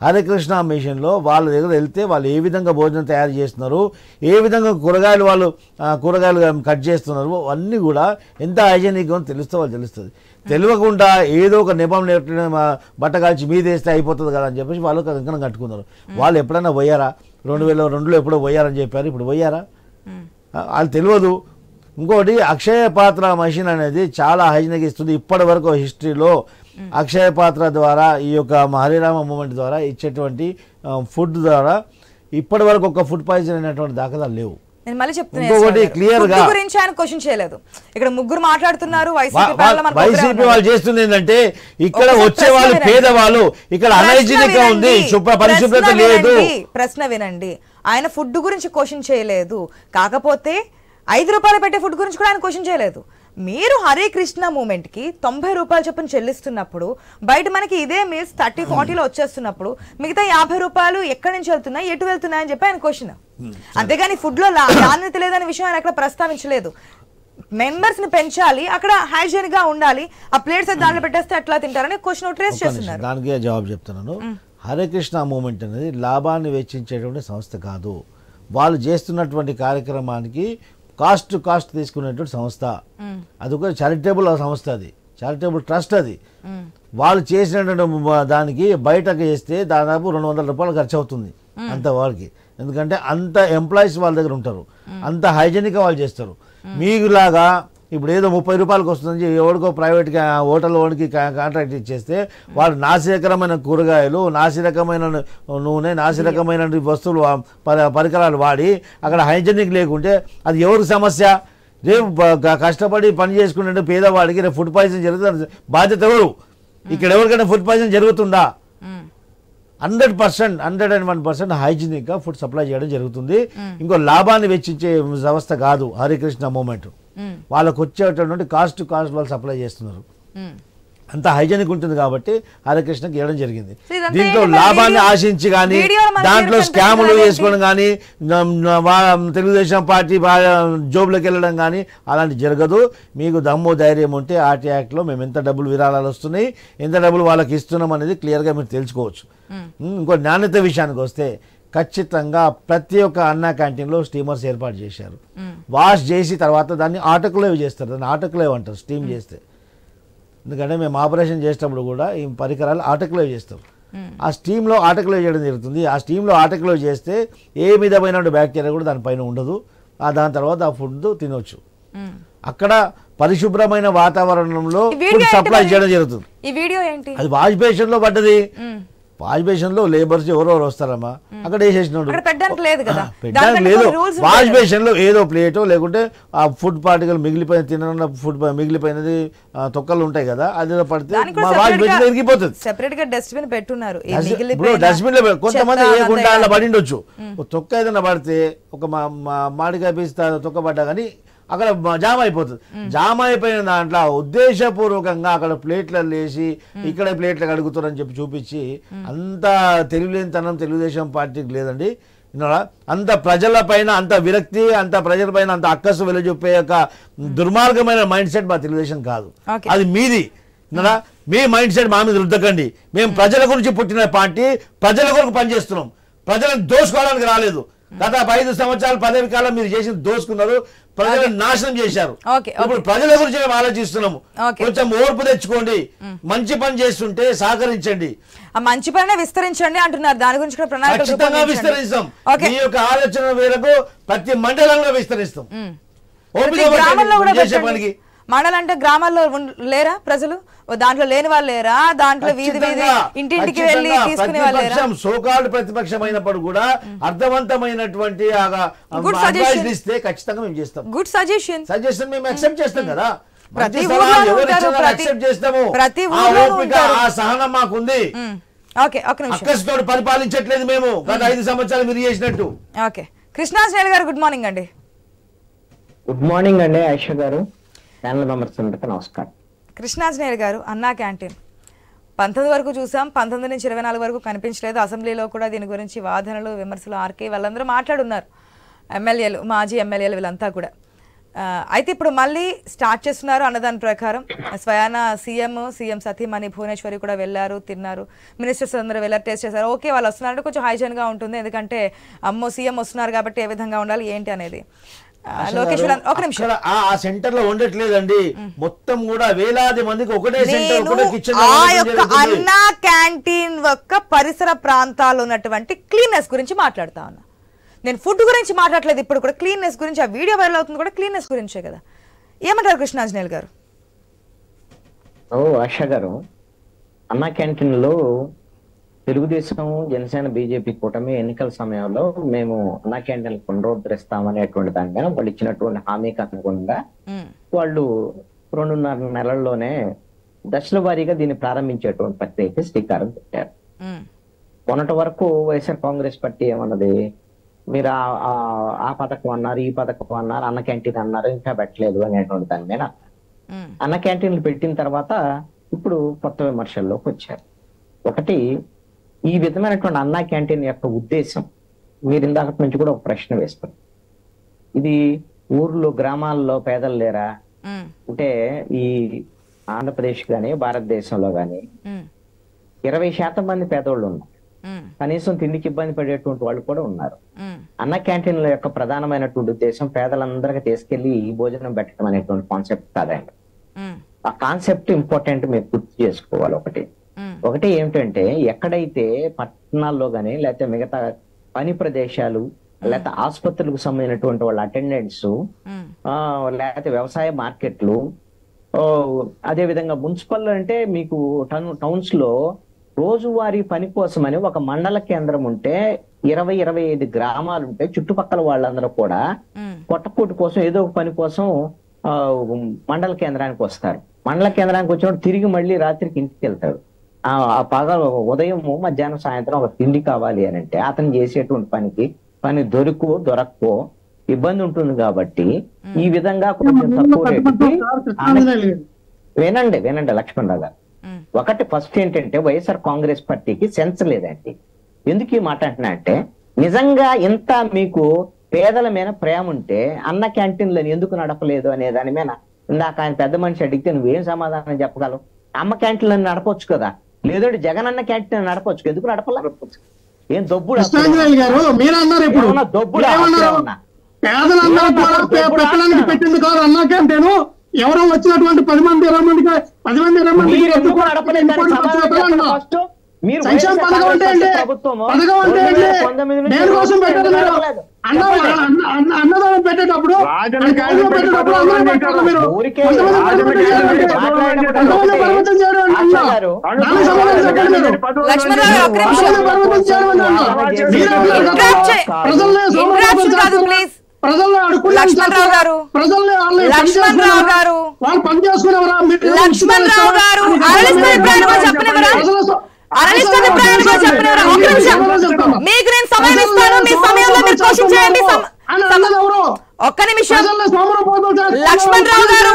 హరికృష్ణ మిషన్లో వాళ్ళ దగ్గర వెళ్తే వాళ్ళు ఏ విధంగా భోజనం తయారు చేస్తున్నారు, ఏ విధంగా కూరగాయలు వాళ్ళు కూరగాయలు కట్ చేస్తున్నారు, అన్నీ కూడా ఎంత హైజీనిక్గా తెలుస్తే వాళ్ళు తెలుస్తుంది. తెలియకుండా ఏదో ఒక నెపం నేర్పిన బట్ట కాల్చి మీద వేస్తే అయిపోతుంది కదా అని చెప్పేసి వాళ్ళు కంకణం కట్టుకున్నారు. వాళ్ళు ఎప్పుడైనా పోయారా? 2002లో ఎప్పుడో పోయారని చెప్పారు, ఇప్పుడు పోయారా? వాళ్ళు తెలియదు. ఇంకోటి అక్షయ పాత్ర మషిన్ అనేది చాలా హైజీనిక్ ఇస్తుంది. ఇప్పటి వరకు హిస్టరీలో అక్షయ పాత్ర ద్వారా ఈ యొక్క హరిరామ మూమెంట్ ద్వారా ఇచ్చేటువంటి ఫుడ్ ద్వారా ఇప్పటి వరకు ఒక ఫుడ్ పాయిజన్ అయినటువంటి దాఖలాలు లేవు. నేను మళ్ళీ ఇంకొకటి క్లియర్ గా గురించి ఆయన క్వశ్చన్ చేయలేదు. ఇక్కడ ముగ్గురు మాట్లాడుతున్నారు. వైసీపీ వాళ్ళు చేస్తుంది ఏంటంటే ఇక్కడ వచ్చే వాళ్ళు పేదవాళ్ళు, ఇక్కడ అనైజీనిక్ గా ఉంది, పరిశుభ్రత లేదు. ప్రశ్న వినండి, ఆయన ఫుడ్ గురించి క్వశ్చన్ చేయలేదు. కాకపోతే 5 రూపాయలు పెట్టే ఫుడ్ గురించి కూడా ఆయన క్వశ్చన్ చేయలేదు. మీరు హరికృష్ణ మూమెంట్ కి 90 రూపాయలు చొప్పున చెల్లిస్తున్నప్పుడు బయట మనకి ఇదే మీల్స్ 30-40లో వచ్చేస్తున్నప్పుడు మిగతా 50 రూపాయలు ఎక్కడి నుంచి వెళ్తున్నాయి, ఎటు వెళ్తున్నాయి అని చెప్పి ఆయన క్వశ్చన్. అంతేగాని ఫుడ్ లో నాణ్యత లేదనే విషయం ఆయన అక్కడ ప్రస్తావించలేదు. మెంబర్స్ ని పెంచాలి, అక్కడ హైజీనిక్ గా ఉండాలి, ఆ ప్లేట్స్ దాంట్లో పెట్టేస్తే ఎట్లా తింటారని క్వశ్చన్ ట్రేస్ చేస్తున్నారు. దానికి జవాబు చెప్తున్నాను. హరికృష్ణ మూమెంట్ అనేది లాభాన్ని వెచ్చించేటువంటి సంస్థ కాదు. వాళ్ళు చేస్తున్నటువంటి కార్యక్రమానికి కాస్ట్ తీసుకునేటువంటి సంస్థ. అది ఒక చారిటబుల్ సంస్థ, అది చారిటబుల్ ట్రస్ట్. అది వాళ్ళు చేసినటువంటి దానికి బయటకు చేస్తే దాదాపు 200 రూపాయలు ఖర్చు అవుతుంది అంత వాళ్ళకి. ఎందుకంటే అంత ఎంప్లాయీస్ వాళ్ళ దగ్గర ఉంటారు, అంత హైజీనిక్గా వాళ్ళు చేస్తారు. మీకులాగా ఇప్పుడు ఏదో 30 రూపాయలకు వస్తుంది ఎవరికో ప్రైవేట్ హోటల్ వాడికి కాంట్రాక్ట్ ఇచ్చేస్తే వాడు నాసిరకమైన కూరగాయలు, నాసిరకమైన నూనె, నాసిరకమైన వస్తువులు పరికరాలు వాడి అక్కడ హైజీనిక్ లేకుంటే అది ఎవరికి సమస్య? రేపు కష్టపడి పని చేసుకునే పేదవాడికి రేపు ఫుడ్ పాయిజన్ జరుగుతుంది, బాధ్యత ఎవరు? ఇక్కడ ఎవరికైనా ఫుడ్ పాయిజన్ జరుగుతుందా? 100%, 101% హైజీనిక్గా ఫుడ్ సప్లై చేయడం జరుగుతుంది. ఇంకో లాభాన్ని వెచ్చించే వ్యవస్థ కాదు హరికృష్ణ మూమెంట్. వాళ్ళకు వచ్చేటటువంటి కాస్ట్ వాళ్ళు సప్లై చేస్తున్నారు. అంత హైజీనిక్ ఉంటుంది కాబట్టి హరికృష్ణకి ఇవ్వడం జరిగింది. దీంట్లో లాభాన్ని ఆశించి కానీ దాంట్లో స్కాములు చేసుకోవడం కానీ తెలుగుదేశం పార్టీ జోబులకు వెళ్ళడం కానీ అలాంటి జరగదు. మీకు దమ్ము ధైర్యం ఉంటే ఆర్టీ యాక్ట్లో మేము ఎంత డబ్బులు విరాళాలు వస్తున్నాయి, ఎంత డబ్బులు వాళ్ళకి ఇస్తున్నాం అనేది క్లియర్గా మీరు తెలుసుకోవచ్చు. ఇంకో నాణ్యత విషయానికి వస్తే ఖచ్చితంగా ప్రతి ఒక్క అన్నా క్యాంటీన్లో స్టీమర్స్ ఏర్పాటు చేశారు. వాష్ చేసి తర్వాత దాన్ని ఆటోక్లేవ్ చేస్తారు. దాన్ని ఆటోక్లేవ్ అంటారు స్టీమ్ చేస్తే. ఎందుకంటే మేము ఆపరేషన్ చేసేటప్పుడు కూడా ఈ పరికరాలు ఆటోక్లేవ్ చేస్తాం. ఆ స్టీమ్లో ఆటోక్లేవ్ చేయడం జరుగుతుంది. ఆ స్టీమ్లో ఆటోక్లేవ్ చేస్తే ఏ విధమైన బ్యాక్టీరియా కూడా దానిపైన ఉండదు. దాని తర్వాత ఆ ఫుడ్ తినొచ్చు. అక్కడ పరిశుభ్రమైన వాతావరణంలో ఫుడ్ సప్లై చేయడం జరుగుతుంది. ఈ వీడియో ఏంటి? అది వాష్ బేషన్ లో పడ్డది. వాష్ బేషన్ లో లేబర్స్ ఎవరెవరు వస్తారమ్మా, అక్కడ వేసేసినాడు. పెట్టడానికి లేదు. వాష్ బేషన్ లో ఏదో ప్లేటో లేకుంటే ఆ ఫుడ్ పార్టికల్ మిగిలిపోయిన తిన్న ఫుడ్ మిగిలిపోయినది తొక్కలు ఉంటాయి కదా, అది పడితే వాష్ బేషన్ ఇరిగిపోతుంది. సెపరేట్ గా డస్ట్బిన్ పెట్టున్నారు. డస్ట్బిన్ లో కొంతమంది ఏ గుంట అలా పడి ఉండొచ్చు. తొక్క ఏదైనా పడితే ఒక మామిడికాయ పీస్ తొక్క పడ్డా కానీ అక్కడ జామ్ అయిపోతుంది. జామ్ అయిపోయిన దాంట్లో ఉద్దేశపూర్వకంగా అక్కడ ప్లేట్లలో వేసి ఇక్కడ ప్లేట్లు కడుగుతారని చెప్పి చూపించి అంత తెలివిలేనితనం తెలుగుదేశం పార్టీకి లేదండి. అంత ప్రజల పైన అంత విరక్తి, అంత ప్రజల పైన అంత అక్కసు వెలుచూపే యొక్క దుర్మార్గమైన మైండ్ సెట్ మా తెలుగుదేశం కాదు, అది మీది. మీ మైండ్ సెట్ మా మీద రుద్దకండి. మేము ప్రజల గురించి పుట్టిన పార్టీ, ప్రజల కొరకు పనిచేస్తున్నాం. ప్రజలను దోసుకోవడానికి రాలేదు. గత 5 సంవత్సరాల పదవి కాలం మీరు చేసిన దోసుకున్నారు, ప్రజలను నాశనం చేశారు. ఇప్పుడు ప్రజల గురించి మేము ఆలోచిస్తున్నాము. కొంచెం ఓర్పు తెచ్చుకోండి. మంచి పని చేస్తుంటే సహకరించండి. ఆ మంచి పని విస్తరించండి అంటున్నారు. దాని గురించి కూడా ఖచ్చితంగా విస్తరిస్తాం. మీ యొక్క ఆలోచన మేరకు ప్రతి మండలంలో విస్తరిస్తాం. చేసే పనికి మండలంటే గ్రామాల్లో లేరా ప్రజలు? దాంట్లో లేని వాళ్ళు లేరా? దాంట్లో వీధి వీధి ఇంటింటికి వెళ్ళి తీసుకునే వాళ్ళు లేరా? సోకాల్డ్ ప్రతిపక్షం అయినప్పుడు కూడా అర్థవంతమైనటువంటి ఇస్తే ఖచ్చితంగా మేము చేస్తాం. గుడ్ సజెషన్ మేము యాక్సెప్ట్ చేస్తాం కదా. ప్రతి ఊర్లో యాక్సెప్ట్ చేస్తాము. ఆ సహనం మాకుంది. అక్కస్తోటి పరిపాలించట్లేదు మేము గత 5 సంవత్సరాలు మీరు చేసినట్టు. ఓకే, కృష్ణాశ్రేణి గారు గుడ్ మార్నింగ్ అండి. గుడ్ మార్నింగ్ అండి ఐషా గారు. నమస్కారం. కృష్ణాంజనేయులు గారు, అన్నా క్యాంటీన్ 19 వరకు చూసాం, 19 నుంచి 24 వరకు కనిపించలేదు. అసెంబ్లీలో కూడా దీని గురించి వాదనలు, విమర్శలు, ఆర్కే వాళ్ళందరూ మాట్లాడున్నారు. ఎమ్మెల్యేలు, మాజీ ఎమ్మెల్యేలు వీళ్ళంతా కూడా. అయితే ఇప్పుడు మళ్ళీ స్టార్ట్ చేస్తున్నారు అన్నదాని ప్రకారం స్వయాన సీఎం సతీమణి భువనేశ్వరి కూడా వెళ్ళారు, తిన్నారు, మినిస్టర్స్ అందరూ వెళ్ళారు, టేస్ట్ చేశారు. ఓకే, వాళ్ళు వస్తున్నారంటే కొంచెం హైజీన్గా ఉంటుంది, ఎందుకంటే అమ్మో సీఎం వస్తున్నారు కాబట్టి ఏ విధంగా ఉండాలి ఏంటి అనేది. లోకేష్ ఒక నిమిషం, ఆ సెంటర్ లో ఉండట్లేదండి, మొత్తం కూడా వేలాది మందికి ఒకటే సెంటర్, ఒకటే కిచెన్. ఆ యొక్క అన్నా క్యాంటీన్ యొక్క పరిసర ప్రాంతాల్లో ఉన్నటువంటి క్లీన్నెస్ గురించి మాట్లాడుతా ఉన్నా. నేను ఫుడ్ గురించి మాట్లాడలేదు, ఇప్పుడు కూడా క్లీన్నెస్ గురించి. ఆ వీడియో వైరల్ అవుతుంది కూడా క్లీన్నెస్ గురించే కదా. ఏమంటారు కృష్ణాంజనేయులు గారు? ఆశ గారు, అన్నా క్యాంటీన్ లో తెలుగుదేశం, జనసేన, బీజేపీ కూటమి ఎన్నికల సమయంలో మేము అన్నా క్యాంటీన్ పునరుద్ధరిస్తామనేటువంటి దాని మీద వాళ్ళు ఇచ్చినటువంటి హామీకి అనుగుణంగా వాళ్ళు 2.5 నెలల్లోనే దశల వారీగా దీన్ని ప్రారంభించేటువంటి ప్రక్రియకి శ్రీకారం పెట్టారు. మొన్నటి వరకు వైఎస్ఆర్ కాంగ్రెస్ పార్టీ ఏమన్నది, మీరు ఆ పథకం అన్నారు, ఈ పథకం అన్నారు, అన్న క్యాంటీన్ అన్నారు, ఇంకా పెట్టలేదు అనేటువంటి దాని మీద అన్న క్యాంటీన్లు పెట్టిన తర్వాత ఇప్పుడు కొత్త విమర్శల్లోకి వచ్చారు. ఒకటి, ఈ విధమైనటువంటి అన్నా క్యాంటీన్ యొక్క ఉద్దేశం, మీరు ఇందాక నుంచి కూడా ఒక ప్రశ్న వేస్తారు, ఇది ఊర్లో గ్రామాల్లో పేదలు లేరా అంటే, ఈ ఆంధ్రప్రదేశ్ గాని భారతదేశంలో గాని 20% మంది పేదవాళ్ళు ఉన్నారు, కనీసం తిండికి ఇబ్బంది పడేటువంటి వాళ్ళు కూడా ఉన్నారు. అన్న క్యాంటీన్ల యొక్క ప్రధానమైనటువంటి ఉద్దేశం పేదలందరికీ తీసుకెళ్లి భోజనం పెట్టడం అనేటువంటి కాన్సెప్ట్ కాదండి. ఆ కాన్సెప్ట్ ఇంపార్టెంట్, మీరు గుర్తు చేసుకోవాలి. ఒకటి ఏమిటంటే, ఎక్కడైతే పట్టణాల్లో గానీ లేకపోతే మిగతా పని ప్రదేశాలు లేకపోతే ఆసుపత్రులకు సంబంధించినటువంటి వాళ్ళ అటెండెంట్స్, లేకపోతే వ్యవసాయ మార్కెట్లు, అదే విధంగా మున్సిపల్ అంటే మీకు టౌన్స్ లో రోజువారీ పని కోసమని ఒక మండల కేంద్రం ఉంటే 20-25 గ్రామాలు ఉంటే చుట్టుపక్కల వాళ్ళందరూ కూడా పొట్టకూటి కోసం ఏదో ఒక పని కోసం మండల కేంద్రానికి వస్తారు. మండల కేంద్రానికి వచ్చినప్పుడు తిరిగి మళ్ళీ రాత్రికి ఇంటికి వెళ్తాడు. ఉదయం మధ్యాహ్నం సాయంత్రం ఒక తిండి కావాలి అని అంటే అతను చేసేటువంటి పని దొరక్కో ఇబ్బంది ఉంటుంది. కాబట్టి ఈ విధంగా కొంచెం తక్కువ రేటుకి వినండి లక్ష్మణరావు గారు. ఒకటి, ఫస్ట్ ఏంటంటే వైఎస్ఆర్ కాంగ్రెస్ పార్టీకి సెన్స్ లేదండి. ఎందుకు ఈ మాట అంటున్నా అంటే, నిజంగా ఇంత మీకు పేదల మీద ప్రేమ ఉంటే అన్న క్యాంటీన్లను ఎందుకు నడపలేదు అనే దాని మీద ఇందాక ఆయన పెద్ద మనిషి అడిగితే నువ్వేం సమాధానం చెప్పగలవు? అమ్మ క్యాంటీన్లను నడపొచ్చు కదా, లేదంటే జగన్ అన్న క్యాంటీన్ నడపొచ్చు, ఎందుకు నడపలే? ఏం దొబ్బుడు పెట్టింది కాదు అన్నా క్యాంటీన్. ఎవరో వచ్చినటువంటి 10 మంది 20 మందికి 10 మంది 20 మంది సంక్షేమ పథకం అంటే దేనికోసం పెట్టదు? అన్నదానం పెట్టేటప్పుడు ప్రజల్లో లక్ష్మణరావు గారు వాళ్ళు పని చేసుకునేవరా? లక్ష్మణరావు గారు మీకు నేను సమయం ఇస్తాను, మీ సమయంలో మీరు క్వశ్చన్ చేయండి. ఒక్క నిమిషం లక్ష్మణరావు గారు,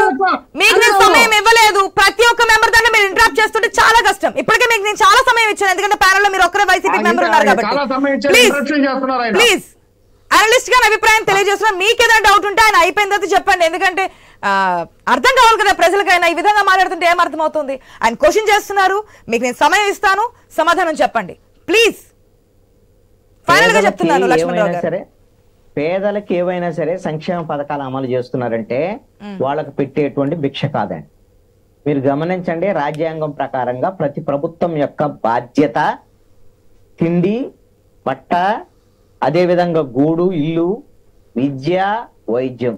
మీకు నేను సమయం ఇవ్వలేదు. ప్రతి ఒక్క మెంబర్ దాన్ని మీరు ఇంటరాప్ట్ చేస్తుంటే చాలా కష్టం. ఇప్పటికే మీకు నేను చాలా సమయం ఇచ్చాను, ఎందుకంటే ప్యానెల్ లో మీరు ఒక్కరే వైసీపీ మెంబర్ ఉన్నారు కాబట్టి. ప్లీజ్ అనలిస్ట్ గా అభిప్రాయం తెలియజేస్తున్నా. మీకు ఏదైనా డౌట్ ఉంటే ఆయన అయిపోయిన తర్వాత చెప్పండి, ఎందుకంటే అర్థం కావాలి కదా ప్రజలకైనా. ఈ విధంగా మాట్లాడుతుంటే ఏం అర్థం అవుతుంది? ఆయన క్వశ్చన్ చేస్తున్నారు, మీకు నేను సమయం ఇస్తాను, సమాధానం చెప్పండి ప్లీజ్. ఫైనల్ గా చెప్తున్నాను లక్ష్మణరావు గారు, పేదలకు ఏవైనా సరే సంక్షేమ పథకాలు అమలు చేస్తున్నారంటే వాళ్ళకు పెట్టేటువంటి భిక్ష కాదండి. మీరు గమనించండి, రాజ్యాంగం ప్రకారంగా ప్రతి ప్రభుత్వం యొక్క బాధ్యత తిండి, బట్ట, అదే విధంగా గూడు, ఇల్లు, విద్య, వైద్యం,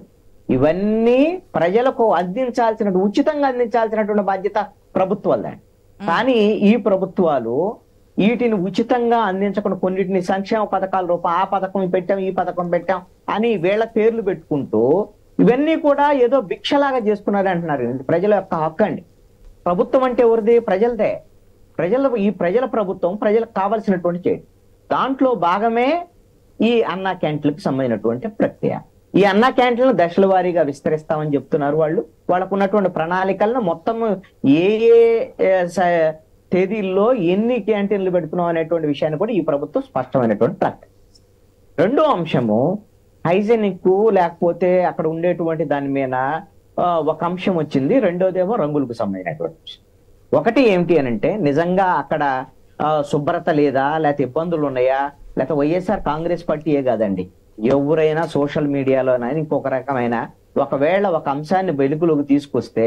ఇవన్నీ ప్రజలకు ఉచితంగా అందించాల్సినటువంటి బాధ్యత ప్రభుత్వాలే. కానీ ఈ ప్రభుత్వాలు వీటిని ఉచితంగా అందించకుండా కొన్నిటిని సంక్షేమ పథకాల రూపం, ఆ పథకం పెట్టాం, ఈ పథకం పెట్టాం అని వీళ్ళ పేర్లు పెట్టుకుంటూ ఇవన్నీ కూడా ఏదో భిక్షలాగా చేసుకున్నారు అంటున్నారు. ప్రజల యొక్క హక్కు అండి. ప్రభుత్వం అంటే ఎవరిది? ప్రజలదే. ఈ ప్రజల ప్రభుత్వం ప్రజలకు కావాల్సినటువంటి చేయడం. దాంట్లో భాగమే ఈ అన్నా క్యాంటీన్లకు సంబంధించినటువంటి ప్రక్రియ. ఈ అన్నా క్యాంటీన్లు దశల వారీగా విస్తరిస్తామని చెప్తున్నారు వాళ్ళు. వాళ్ళకు ఉన్నటువంటి ప్రణాళికలను మొత్తం ఏ తేదీల్లో ఎన్ని క్యాంటీన్లు పెడుతున్నాం అనేటువంటి విషయాన్ని కూడా ఈ ప్రభుత్వం స్పష్టమైనటువంటి ప్రకటన. రెండో అంశము, హైజెనిక్ లేకపోతే అక్కడ ఉండేటువంటి దాని మీద ఒక అంశం వచ్చింది. రెండోదేమో రంగులకు సంబంధించినటువంటి విషయం. ఒకటి ఏమిటి అని అంటే నిజంగా అక్కడ శుభ్రత లేదా, లేకపోతే ఇబ్బందులు ఉన్నాయా, లేకపోతే వైఎస్ఆర్ కాంగ్రెస్ పార్టీయే కాదండి, ఎవరైనా సోషల్ మీడియాలోనైనా ఇంకొక రకమైన ఒకవేళ ఒక అంశాన్ని వెలుగులోకి తీసుకొస్తే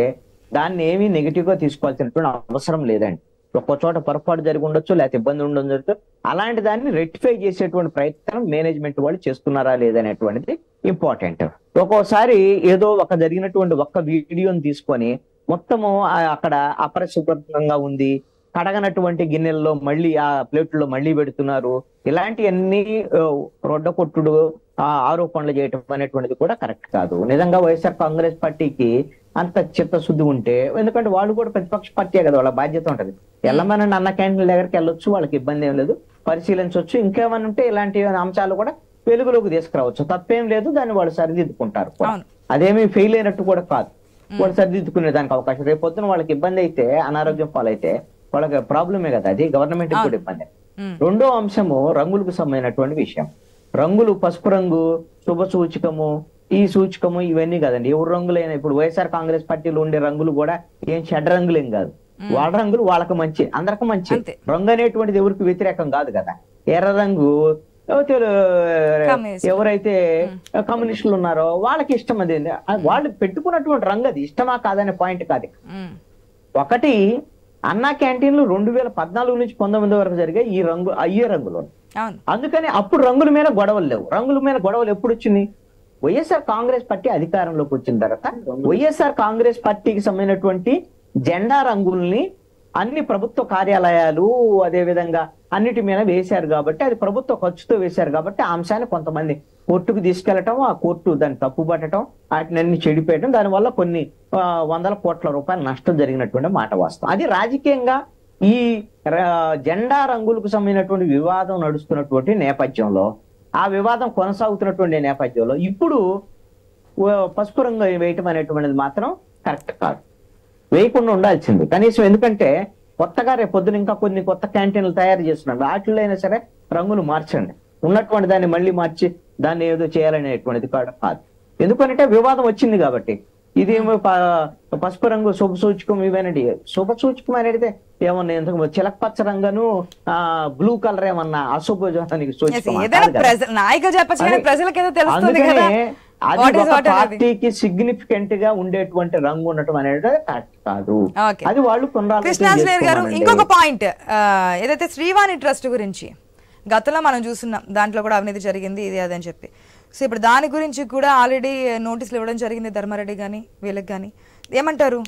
దాన్ని ఏమీ నెగిటివ్ గా తీసుకోవాల్సినటువంటి అవసరం లేదండి. ఒక్కో చోట పొరపాటు జరిగి ఉండొచ్చు, లేకపోతే ఇబ్బంది ఉండొచ్చు. అలాంటి దాన్ని రెక్టిఫై చేసేటువంటి ప్రయత్నం మేనేజ్మెంట్ వాళ్ళు చేస్తున్నారా లేదనేటువంటిది ఇంపార్టెంట్. ఒక్కోసారి ఏదో ఒక జరిగినటువంటి ఒక్క వీడియోని తీసుకొని మొత్తము అక్కడ అపరిశుభ్రంగా ఉంది, కడగనటువంటి గిన్నెల్లో మళ్ళీ ఆ ప్లేట్లో మళ్ళీ పెడుతున్నారు, ఇలాంటివన్నీ రొడ్డ కొట్టుడు ఆరోపణలు చేయటం అనేటువంటిది కూడా కరెక్ట్ కాదు. నిజంగా వైఎస్ఆర్ కాంగ్రెస్ పార్టీకి అంత చిత్తశుద్ధి ఉంటే, ఎందుకంటే వాళ్ళు కూడా ప్రతిపక్ష పార్టీ కదా, వాళ్ళ బాధ్యత ఉంటది. వెళ్ళమనండి అన్న క్యాంటీన్ల దగ్గరికి వెళ్ళొచ్చు, వాళ్ళకి ఇబ్బంది ఏం లేదు, పరిశీలించవచ్చు. ఇంకేమైనా ఉంటే ఇలాంటి అంశాలు కూడా వెలుగులోకి తీసుకురావచ్చు, తప్పేం లేదు. దాన్ని వాళ్ళు సరిదిద్దుకుంటారు. అదేమీ ఫెయిల్ అయినట్టు కూడా కాదు, వాళ్ళు సరిదిద్దుకునే దానికి అవకాశం. రేపు పొద్దున వాళ్ళకి ఇబ్బంది అయితే, అనారోగ్యం పాలైతే వాళ్ళకి ప్రాబ్లమే కదా, అది గవర్నమెంట్ కూడా ఇబ్బంది. రెండో అంశము రంగులకు సంబంధించినటువంటి విషయం. రంగులు పసుపు రంగు, శుభ సూచకము, ఈ సూచకము ఇవన్నీ కదండి. ఎవరు రంగులైనా ఇప్పుడు వైఎస్ఆర్ కాంగ్రెస్ పార్టీలో ఉండే రంగులు కూడా ఏం చెడ్డ రంగులేం కాదు. వాళ్ళ రంగులు వాళ్ళకి మంచి, అందరికి మంచి. రంగు అనేటువంటిది ఎవరికి వ్యతిరేకం కాదు కదా. ఎర్ర రంగు ఎవరైతే కమ్యూనిస్టులు ఉన్నారో వాళ్ళకి ఇష్టం, అది వాళ్ళు పెట్టుకున్నటువంటి రంగు, అది ఇష్టమా కాదనే పాయింట్ కాదు. ఒకటి అన్నా క్యాంటీన్లు 2014 నుంచి 19 వరకు జరిగే ఈ రంగు అయ్యే రంగులు. అందుకని అప్పుడు రంగుల మీద గొడవలు లేవు. రంగుల మీద గొడవలు ఎప్పుడు వచ్చినాయి? వైఎస్ఆర్ కాంగ్రెస్ పార్టీ అధికారంలోకి వచ్చిన తర్వాత వైఎస్ఆర్ కాంగ్రెస్ పార్టీకి సంబంధించినటువంటి జెండా రంగుల్ని అన్ని ప్రభుత్వ కార్యాలయాలు అదే విధంగా అన్నిటి మీద వేశారు కాబట్టి, అది ప్రభుత్వ ఖర్చుతో వేశారు కాబట్టి ఆ అంశాన్ని కొంతమంది కోర్టుకు తీసుకెళ్లటం, ఆ కోర్టు దాన్ని తప్పుపట్టడం, వాటిని అన్ని చెడిపోయటం, దానివల్ల కొన్ని వందల కోట్ల రూపాయల నష్టం జరిగినటువంటి మాట వాస్తవం. అది రాజకీయంగా ఈ జెండా రంగులకు సంబంధించినటువంటి వివాదం నడుస్తున్నటువంటి నేపథ్యంలో, ఆ వివాదం కొనసాగుతున్నటువంటి నేపథ్యంలో ఇప్పుడు పసుపు రంగు వేయటం అనేటువంటిది మాత్రం కరెక్ట్ కాదు, వేయకుండా ఉండాల్సింది కనీసం. ఎందుకంటే కొత్తగా రేపు పొద్దున ఇంకా కొన్ని కొత్త క్యాంటీన్లు తయారు చేస్తున్నారు, వాటిల్లో అయినా సరే రంగులు మార్చండి. ఉన్నటువంటి దాన్ని మళ్ళీ మార్చి దాన్ని ఏదో చేయాలనేటువంటిది కాదు. ఎందుకంటే వివాదం వచ్చింది కాబట్టి. ఇది పసుపు రంగు శుభ సూచకం ఇవేనండి. శుభ సూచకం అనేది ఏమన్నా ఎందుకు చిలకపచ్చ రంగును బ్లూ కలర్ ఏమన్నా అశుభానికి సూచకం. అది ఒక పార్టీకి సిగ్నిఫికెంట్ గా ఉండేటువంటి రంగు ఉండటం అనేది కరెక్ట్ కాదు. అది వాళ్ళు గారు ఇంకొక పాయింట్ ఏదైతే శ్రీవాణి ట్రస్ట్ గురించి గతంలో మనం చూస్తున్నాం, దాంట్లో కూడా అవినీతి జరిగింది ఇది అదని చెప్పి. సో ఇప్పుడు దాని గురించి కూడా ఆల్రెడీ నోటీసులు ఇవ్వడం జరిగింది ధర్మారెడ్డి గాని వీళ్ళకి గాని. ఏమంటారు,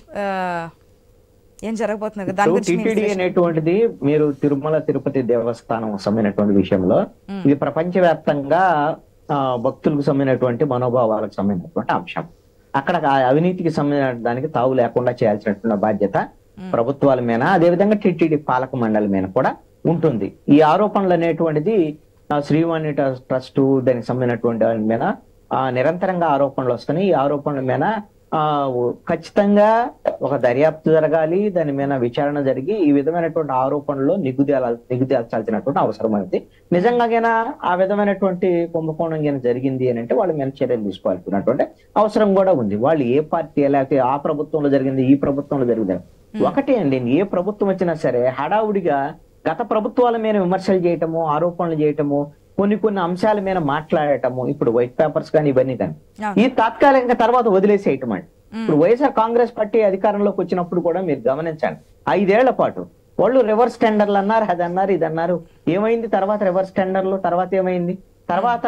ఏం జరగబోతున్నారు దాని గురించి? టీటీడీ అనేటువంటిది మీరు తిరుమల తిరుపతి దేవస్థానం సంబంధించినటువంటి విషయంలో ఇది ప్రపంచవ్యాప్తంగా భక్తులకు సంబంధించినటువంటి మనోభావాలకు సంబంధించినటువంటి అంశం. అక్కడ అవినీతికి సంబంధించిన దానికి తావు లేకుండా చేయాల్సినటువంటి బాధ్యత ప్రభుత్వాల మీద, అదేవిధంగా టీటీడీ పాలక మండలి మీద కూడా ఉంటుంది. ఈ ఆరోపణలు అనేటువంటిది శ్రీవాణి ట్రస్ట్ దానికి సంబంధించినటువంటి దాని మీద నిరంతరంగా ఆరోపణలు వస్తున్నాయి. ఈ ఆరోపణల మీద ఖచ్చితంగా ఒక దర్యాప్తు జరగాలి, దాని మీద విచారణ జరిగి ఈ విధమైనటువంటి ఆరోపణలో నిగ్గుదేల్చాల్సినటువంటి అవసరం అనేది. నిజంగానైనా ఆ విధమైనటువంటి కుంభకోణం జరిగింది అని అంటే వాళ్ళ మీద చర్యలు తీసుకోవాల్సినటువంటి అవసరం కూడా ఉంది. వాళ్ళు ఏ పార్టీ లేకపోతే ఆ ప్రభుత్వంలో జరిగింది ఈ ప్రభుత్వంలో జరిగింది ఒకటే అండి. ఏ ప్రభుత్వం వచ్చినా సరే హడావుడిగా గత ప్రభుత్వాల మీద విమర్శలు చేయటము, ఆరోపణలు చేయటము, కొన్ని అంశాల మీద మాట్లాడటము, ఇప్పుడు వైట్ పేపర్స్ కానీ ఇవన్నీ కానీ ఈ తాత్కాలికంగా తర్వాత వదిలేసేయటం అండి. ఇప్పుడు వైఎస్ఆర్ కాంగ్రెస్ పార్టీ అధికారంలోకి వచ్చినప్పుడు కూడా మీరు గమనించండి, 5 ఏళ్ల పాటు వాళ్ళు రివర్స్ టెండర్లు అన్నారు, అది అన్నారు, ఇది అన్నారు. ఏమైంది తర్వాత రివర్స్ టెండర్లు? తర్వాత ఏమైంది? తర్వాత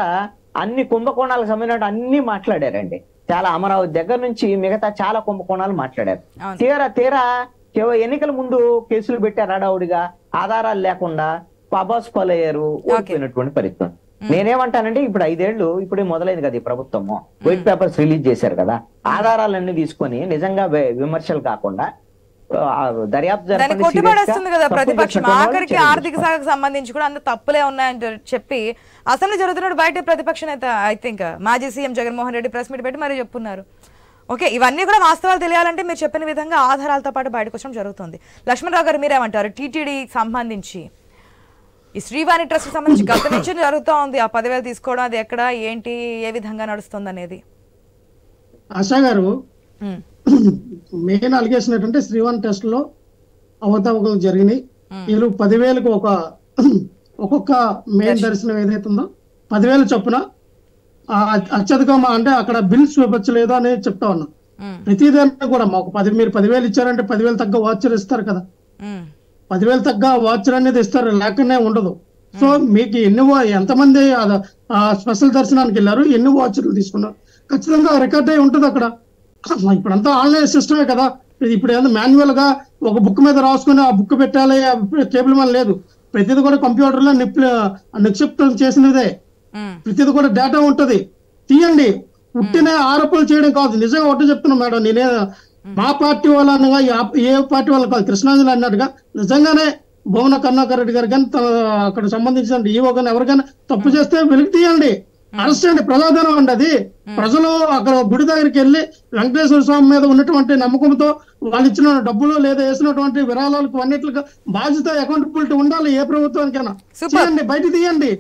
అన్ని కుంభకోణాలకు సంబంధించిన అన్ని మాట్లాడారండి. చాలా అమరావతి దగ్గర నుంచి మిగతా చాలా కుంభకోణాలు మాట్లాడారు. తీరా ఎన్నికల ముందు కేసులు పెట్టారు హడావుడిగా, ఆధారాలు లేకుండా అబాస్ పాలయ్యారు, ఓడిపోయినటువంటి పరిస్థితి. నేనేమంటానంటే ఇప్పుడు 5 ఏళ్లు ఇప్పుడే మొదలైంది కదా ఈ ప్రభుత్వము, వైట్ పేపర్స్ రిలీజ్ చేశారు కదా, ఆధారాలన్నీ తీసుకొని నిజంగా విమర్శలు కాకుండా దర్యాప్తు కొట్టుబడేస్తుంది కదా ప్రతిపక్షం. ఆఖరికి ఆర్థిక శాఖకు సంబంధించి కూడా అంత తప్పులే ఉన్నాయని చెప్పి అసెంబ్లీ జరుగుతున్నప్పుడు బయట ప్రతిపక్ష నేత ఐ థింక్ మాజీ CM Jaganmohan Reddy press meet పెట్టి మరీ చెప్పున్నారు. ఓకే, ఇవన్నీ కూడా వాస్తవాలు తెలియాలంటే మీరు చెప్పిన విధంగా ఆధారాలతో పాటు బయటకు వచ్చడం జరుగుతుంది. లక్ష్మణరావు గారు మీరేమంటారు? టీటీడీ సంబంధించి ఈ శ్రీవాణి ట్రస్ట్ సంబంధించి గత నుంచి జరుగుతూ ఉంది ఆ 10,000 తీసుకోవడం, అది ఎక్కడ ఏంటి ఏ విధంగా నడుస్తుంది అనేది. ఆశా గారు, మెయిన్ అలిగేషన్ ఏంటంటే శ్రీవాణి ట్రస్ట్ లో అవకతవకలు జరిగినాయి. వీళ్ళు 10,000కు ఒక్కొక్క మెయిన్ దర్శనం ఏదైతే ఉందో 10,000 చొప్పున అత్యధికం అంటే అక్కడ బిల్స్ చూపించలేదు అని చెప్తా ఉన్నాం. ప్రతిదాన్ని కూడా మాకు మీరు 10,000 ఇచ్చారంటే 10,000 తగ్గ వాచర్ ఇస్తారు కదా, 10,000 తగ్గ వాచర్ అనేది ఇస్తారు, లేకనే ఉండదు. సో మీకు ఎంతమంది స్పెషల్ దర్శనానికి వెళ్ళారు, ఎన్ని వాచర్లు తీసుకున్నారు, ఖచ్చితంగా రికార్డ్ అయి ఉంటుంది అక్కడ. ఇప్పుడంతా ఆన్లైన్ సిస్టమే కదా. ఇప్పుడు ఏదో మాన్యువల్ గా ఒక బుక్ మీద రాసుకుని ఆ బుక్ పెట్టాలి, టేబుల్ మీద లేదు. ప్రతిది కూడా కంప్యూటర్ లో నిక్షిప్తం చేసినదే, ప్రతిది కూడా డేటా ఉంటది. తీయండి, పుట్టిన ఆరోపణలు చేయడం కాదు. నిజంగా ఒకటి చెప్తున్నా మేడం, నేనే మా పార్టీ వాళ్ళనగా ఏ పార్టీ వాళ్ళు కాదు, కృష్ణాంజలి అన్నట్టుగా నిజంగానే భువన కరుణాకర్ రెడ్డి గారు కానీ అక్కడ సంబంధించిన ఈవో కానీ ఎవరికైనా తప్పు చేస్తే వెలికి తీయండి, అరెస్ట్ చేయండి. ప్రజాధనం అండి అది. ప్రజలు అక్కడ గుడి దగ్గరికి వెళ్ళి వెంకటేశ్వర స్వామి మీద ఉన్నటువంటి నమ్మకంతో వాళ్ళు ఇచ్చిన డబ్బులు లేదా వేసినటువంటి విరాళాలకు అన్నిటికి బాధ్యత, అకౌంటబిలిటీ ఉండాలి ఏ ప్రభుత్వానికైనా. చేయండి, బయట తీయండి.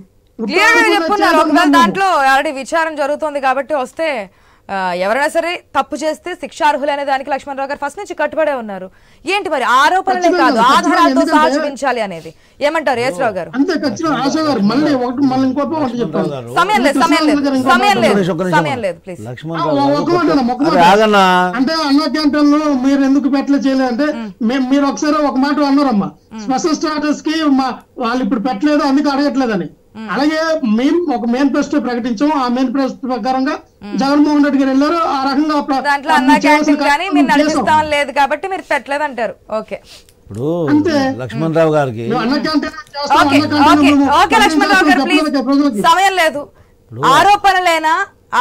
దాంట్లో ఆల్రెడీ విచారణ జరుగుతోంది కాబట్టి వస్తే ఎవరైనా సరే తప్పు చేస్తే శిక్షార్హులు అనే దానికి లక్ష్మణరావు గారు ఫస్ట్ నుంచి కట్టుబడే ఉన్నారు. ఏంటి మరి ఆరోపణలే కాదు ఆధారాలతో సహా చూపించాలి అనేది ఏమంటారు యేసరావు గారు? సమయం లేదు, సమయం లేదు, సమయం లేదు, సమయం లేదు, ప్లీజ్. అంటే అన్న క్యాంటీన్లు మీరు ఎందుకు పెట్టలేదు అంటే మీరు ఒకసారి ఒక మాట అన్నారమ్మా, స్పెషల్ స్టాటస్ కి వాళ్ళు ఇప్పుడు పెట్టలేదు అందుకు అడగట్లేదని. అలాగే మేము ఒక మేనిఫెస్టో ప్రకటించాము, ఆ మేనిఫెస్టో ప్రకారంగా జగన్మోహన్ రెడ్డి గారు వెళ్ళారు. ఆ రకంగా దాంట్లో అన్నా క్యాంటీన్ కానీ మీరు నడిపిస్తాం లేదు కాబట్టి మీరు పెట్టలేదు అంటారు. ఓకే, ఇప్పుడు లక్ష్మణరావు గారికి లక్ష్మణరావు గారు ప్లీజ్, సమయం లేదు. ఆరోపణలైనా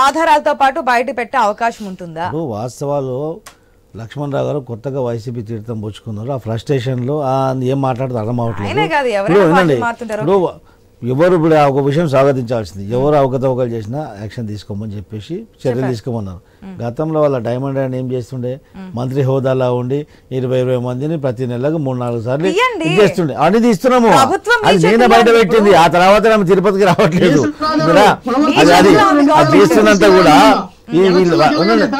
ఆధారాలతో పాటు బయట పెట్టే అవకాశం ఉంటుందా? వాస్తవాలు లక్ష్మణరావు గారు కొత్తగా వైసీపీ తీర్థం పుచ్చుకున్నారు. ఆ ఫ్రస్ట్రేషన్ లో ఏం మాట్లాడుతూ అర్థం అవట్లేదు. ఎవరు ఇప్పుడు ఒక విషయం స్వాగతించాల్సింది, ఎవరు అవకతవకలు చేసినా యాక్షన్ తీసుకోమని చెప్పేసి చర్యలు తీసుకోమన్నారు. గతంలో వాళ్ళ డైమండ్ అండ్ ఏం చేస్తుండే, మంత్రి హోదాలో ఉండి 20 మందిని ప్రతి నెలకు 3-4 సార్లు చేస్తుండే. అని తీస్తున్నాము, అది నేనే బయట పెట్టింది. ఆ తర్వాత ఆమె తిరుపతికి రావట్లేదు. అది చేస్తున్నంత కూడా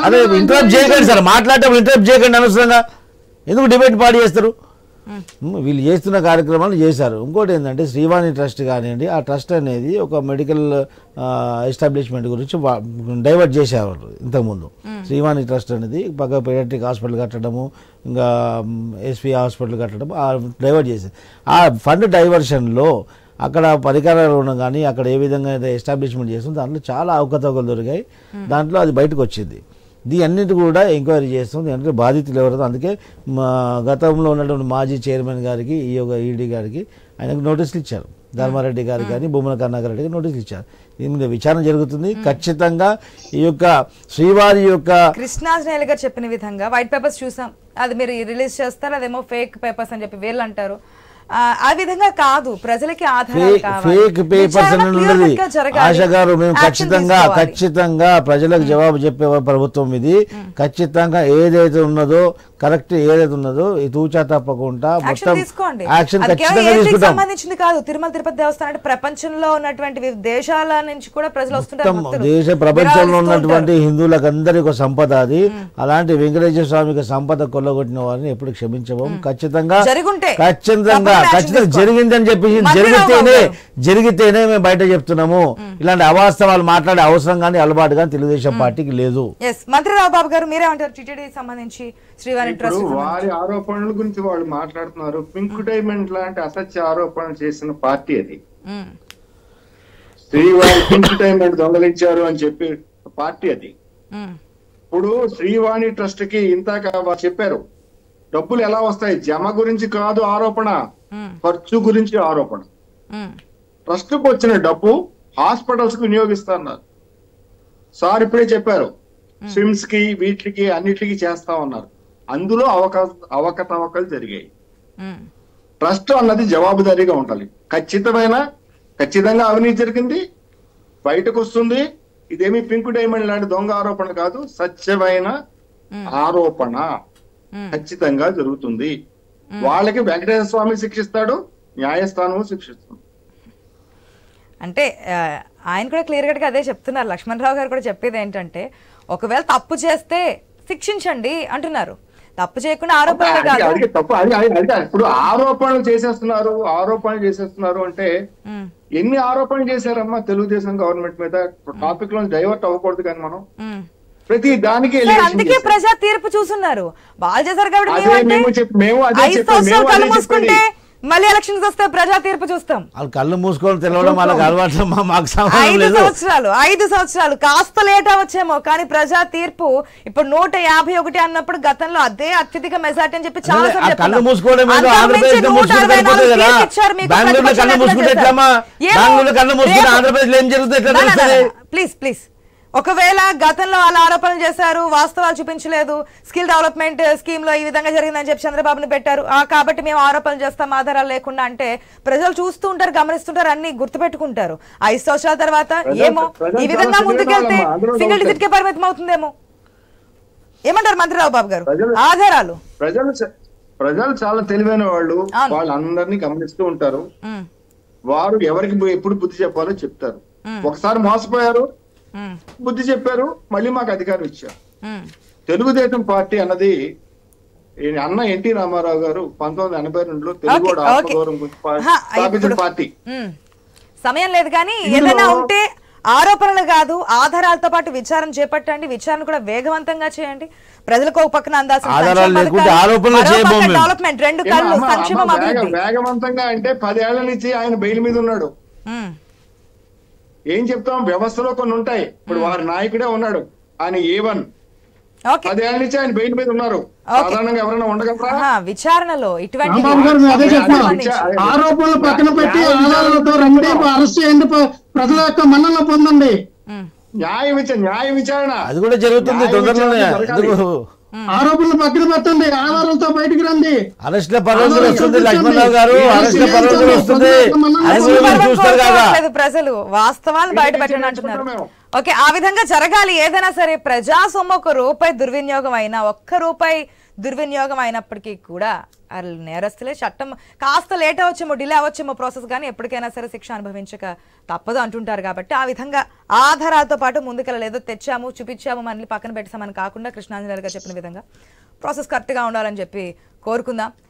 అదే ఇంటరప్ట్ చేయకండి సార్, మాట్లాడటం ఇంటరప్ట్ చేయకండి అనవసరంగా. ఎందుకు డిబేట్ పాడు చేస్తారు? వీళ్ళు చేస్తున్న కార్యక్రమాలు చేశారు. ఇంకోటి ఏంటంటే శ్రీవాణి ట్రస్ట్ కానివ్వండి, ఆ ట్రస్ట్ అనేది ఒక మెడికల్ ఎస్టాబ్లిష్మెంట్ గురించి డైవర్ట్ చేసేవారు ఇంతకుముందు. శ్రీవాణి ట్రస్ట్ అనేది పక్క పీడియాట్రిక్ హాస్పిటల్ కట్టడము, ఇంకా ఎస్పీ హాస్పిటల్ కట్టడం డైవర్ట్ చేశారు. ఆ ఫండ్ డైవర్షన్లో అక్కడ పరికరాలు ఉండడం కానీ అక్కడ ఏ విధంగా అయితే ఎస్టాబ్లిష్మెంట్ చేస్తుందో దాంట్లో చాలా అవకతవకలు దొరికాయి. దాంట్లో అది బయటకు వచ్చింది. అన్నిటి కూడా ఎంక్వైరీ చేస్తుంది. అంటే బాధితులు ఎవరైతే, అందుకే గతంలో ఉన్నటువంటి మాజీ చైర్మన్ గారికి ఈడీ గారికి ఆయనకు నోటీసులు ఇచ్చారు. ధర్మారెడ్డి గారికి కానీ భూమన కరుణాకర్ రెడ్డికి నోటీసులు ఇచ్చారు. దీని మీద విచారణ జరుగుతుంది. ఖచ్చితంగా ఈ యొక్క శ్రీవారి యొక్క కృష్ణాంజనేయులు గారు చెప్పిన విధంగా వైట్ పేపర్స్ చూసాం, అది మీరు రిలీజ్ చేస్తారు, అదేమో ఫేక్ పేపర్స్ అని చెప్పి వీళ్ళు అంటారు. ఆ విధంగా కాదు, ప్రజలకి ఫేక్ పేపర్స్ ఉన్నది. ఆశ గారు, మేము ఖచ్చితంగా ప్రజలకు జవాబు చెప్పే ప్రభుత్వం ఇది. ఖచ్చితంగా ఏదైతే ఉన్నదో కరెక్ట్, ఏదైతే ఉన్నదో ఈ తూచా తప్పకుండా మొత్తం యాక్షన్ ఖచ్చితంగా తీసుకుంటాం. సంబంధించింది కాదు, తిరుమల తిరుపతి దేవస్థానం అంటే ప్రపంచంలో ఉన్నటువంటి దేశాల నుంచి కూడా ప్రజలు వస్తుంటారు. ప్రపంచంలో ఉన్నటువంటి హిందువులకు అందరికీ ఒక సంపద అది. అలాంటి వెంకటేశ్వర స్వామికి సంపద కొల్లగొట్టిన వారిని ఎప్పుడు క్షమించబోం. ఖచ్చితంగా జరిగిందని చెప్పేసి జరిగితేనే మేము బయట చెప్తున్నాము. ఇలాంటి అవాస్తవాలు మాట్లాడే అవసరం కానీ అలవాటు కానీ తెలుగుదేశం పార్టీకి లేదు. మంత్రి రావుబాబు గారు మీరేమంటారు? టీటీడీ సంబంధించి శ్రీవారి వారి ఆరోపణల గురించి వాళ్ళు మాట్లాడుతున్నారు. పింక్ డైమండ్ లాంటి అసత్య ఆరోపణలు చేసిన పార్టీ అది. శ్రీవారి పింక్ డైమండ్ దొంగలించారు అని చెప్పి పార్టీ అది. ఇప్పుడు శ్రీవాణి ట్రస్ట్ కి ఇంతాక చెప్పారు, డబ్బులు ఎలా వస్తాయి, జమ గురించి కాదు ఆరోపణ, ఖర్చు గురించి ఆరోపణ. ట్రస్ట్ కు వచ్చిన డబ్బు హాస్పిటల్స్ కు వినియోగిస్తున్నారు సార్. ఇప్పుడే చెప్పారు, స్విమ్స్ కి వీటికి అన్నిటికీ చేస్తా ఉన్నారు. అందులో అవకతవకలు జరిగాయి. ట్రస్ట్ అన్నది జవాబుదారీగా ఉండాలి. ఖచ్చితంగా అవినీతి జరిగింది, బయటకు వస్తుంది. ఇదేమి పింక్ డైమండ్ లాంటి దొంగ ఆరోపణ కాదు, సత్యమైన ఆరోపణ ఖచ్చితంగా జరుగుతుంది. వాళ్ళకి వెంకటేశ్వర స్వామి శిక్షిస్తాడు, న్యాయస్థానం శిక్షిస్తుంది. అంటే ఆయన కూడా క్లియర్ కట్గా అదే చెప్తున్నారు. లక్ష్మణరావు గారు కూడా చెప్పేది ఏంటంటే ఒకవేళ తప్పు చేస్తే శిక్షించండి అంటున్నారు, తప్పు చేయకుండా ఆరోపణలు కాదు. అది తప్పు. అది ఇప్పుడు ఆరోపణలు చేసేస్తున్నారు అంటే ఎన్ని ఆరోపణలు చేశారమ్మా తెలుగుదేశం గవర్నమెంట్ మీద? టాపిక్ లో డైవర్ట్ అవ్వకూడదు కానీ మనం ప్రతి దానికి అందుకే ప్రజా తీర్పు చూస్తున్నారు. వాళ్ళు చేశారు కాబట్టి అదే మేము మూసుకుంటే మళ్ళీ ఎలక్షన్స్ వస్తే ప్రజా తీర్పు చూస్తాం. వాళ్ళు కళ్ళు మూసుకొని తెలవడం వాళ్ళకి అలవాటు. మాకు 5 సంవత్సరాలు కాస్త లేట్ అవ్వచ్చేమో కానీ ప్రజా తీర్పు ఇప్పుడు 151 అన్నప్పుడు గతంలో అదే అత్యధిక మెజార్టీ అని చెప్పి చాలా కళ్ళు మూసుకోవడం ఆంధ్రప్రదేశ్ కళ్ళు మూసుకుంటే ఆంధ్రప్రదేశ్ లో ఏం జరుగుతుంది? ప్లీజ్ ఒకవేళ గతంలో వాళ్ళు ఆరోపణలు చేశారు, వాస్తవాలు చూపించలేదు, స్కిల్ డెవలప్మెంట్ స్కీమ్ లో ఈ విధంగా జరిగిందని చెప్పి చంద్రబాబుని పెట్టారు, కాబట్టి మేము ఆరోపణలు చేస్తాం ఆధారాలు లేకుండా అంటే ప్రజలు చూస్తూ ఉంటారు, గమనిస్తుంటారు, అన్ని గుర్తుపెట్టుకుంటారు. 5 సంవత్సరాల తర్వాత ఏమో ఈ విధంగా ముందుకెళ్తే సింగిల్ డిజిట్ కే పరిమితం అవుతుందేమో. ఏమంటారు మంత్రిరావు బాబు గారు? ఆధారాలు ప్రజలు చాలా తెలివైన వాళ్ళు, వాళ్ళందరినీ గమనిస్తూ ఉంటారు. వారు ఎవరికి ఎప్పుడు బుద్ధి చెప్పాలో చెప్తారు. ఒకసారి మోసపోయారు, బుద్ధి చెప్పారు, మళ్ళీ మాకు అధికారం ఇచ్చారు. తెలుగుదేశం పార్టీ అన్నది అన్న ఎన్టీ రామారావు గారు 1982లో తెలుగు ఆత్మగౌరవం గురించి స్థాపించిన పార్టీ. సమయం లేదు కానీ ఏదైనా ఉంటే ఆరోపణలు కాదు ఆధారాలతో పాటు విచారణ చేపట్టండి, విచారణ కూడా వేగవంతంగా చేయండి. ప్రజలకు ఒక పక్కన అందాల్సిన డెవలప్మెంట్, 2 కళ్ళు సంక్షేమం అభివృద్ధి. వేగవంతంగా అంటే 10 ఏళ్ల నుంచి ఆయన బెయిల్ మీద ఉన్నాడు. ఏం చెప్తాం, వ్యవస్థలో కొన్ని ఉంటాయి. ఇప్పుడు వారి నాయకుడే ఉన్నాడు, ఆయన A1 10 ఏళ్ల నుంచి ఆయన బెయిల్ మీద ఉన్నారు. సాధారణంగా ఎవరైనా ఉండగలరా? విచారణలో ఇటువంటి ఆరోపణలు పక్కన పెట్టి ఆధారాలతో రండి, అరెస్ట్ చేయండి, ప్రజల యొక్క మన్నన పొందండి. న్యాయ విచారణ అది కూడా జరుగుతుంది తొందరలోనే. ఆరోపణలు పక్కన పెట్టండి, ఆధారాలతో బయటికి రండి. అరెస్ట్ల పర్వంతులు వస్తుంది లక్ష్మణరావు గారు, అరెస్ట్ల పర్వంతులు వస్తుంది. ప్రజలు వాస్తవాలను బయట పెట్టండి అంటున్నారు. ఓకే, ఆ విధంగా జరగాలి. ఏదైనా సరే ప్రజా సొమ్ము ₹1 దుర్వినియోగం అయినా, ₹1 దుర్వినియోగం అయినప్పటికీ కూడా నేరస్తులే. చట్టం కాస్త లేట్ అవ్వచ్చేమో, డిలే అవ్వచ్చేమో ప్రాసెస్, కానీ ఎప్పటికైనా సరే శిక్ష అనుభవించక తప్పదు అంటుంటారు. కాబట్టి ఆ విధంగా ఆధారాలతో పాటు ముందుకెళ్ళలేదు, తెచ్చాము చూపించాము మళ్ళీ పక్కన పెట్టామని కాకుండా కృష్ణాంజలి గారు చెప్పిన విధంగా ప్రాసెస్ కరెక్ట్గా ఉండాలని చెప్పి కోరుకుందాం.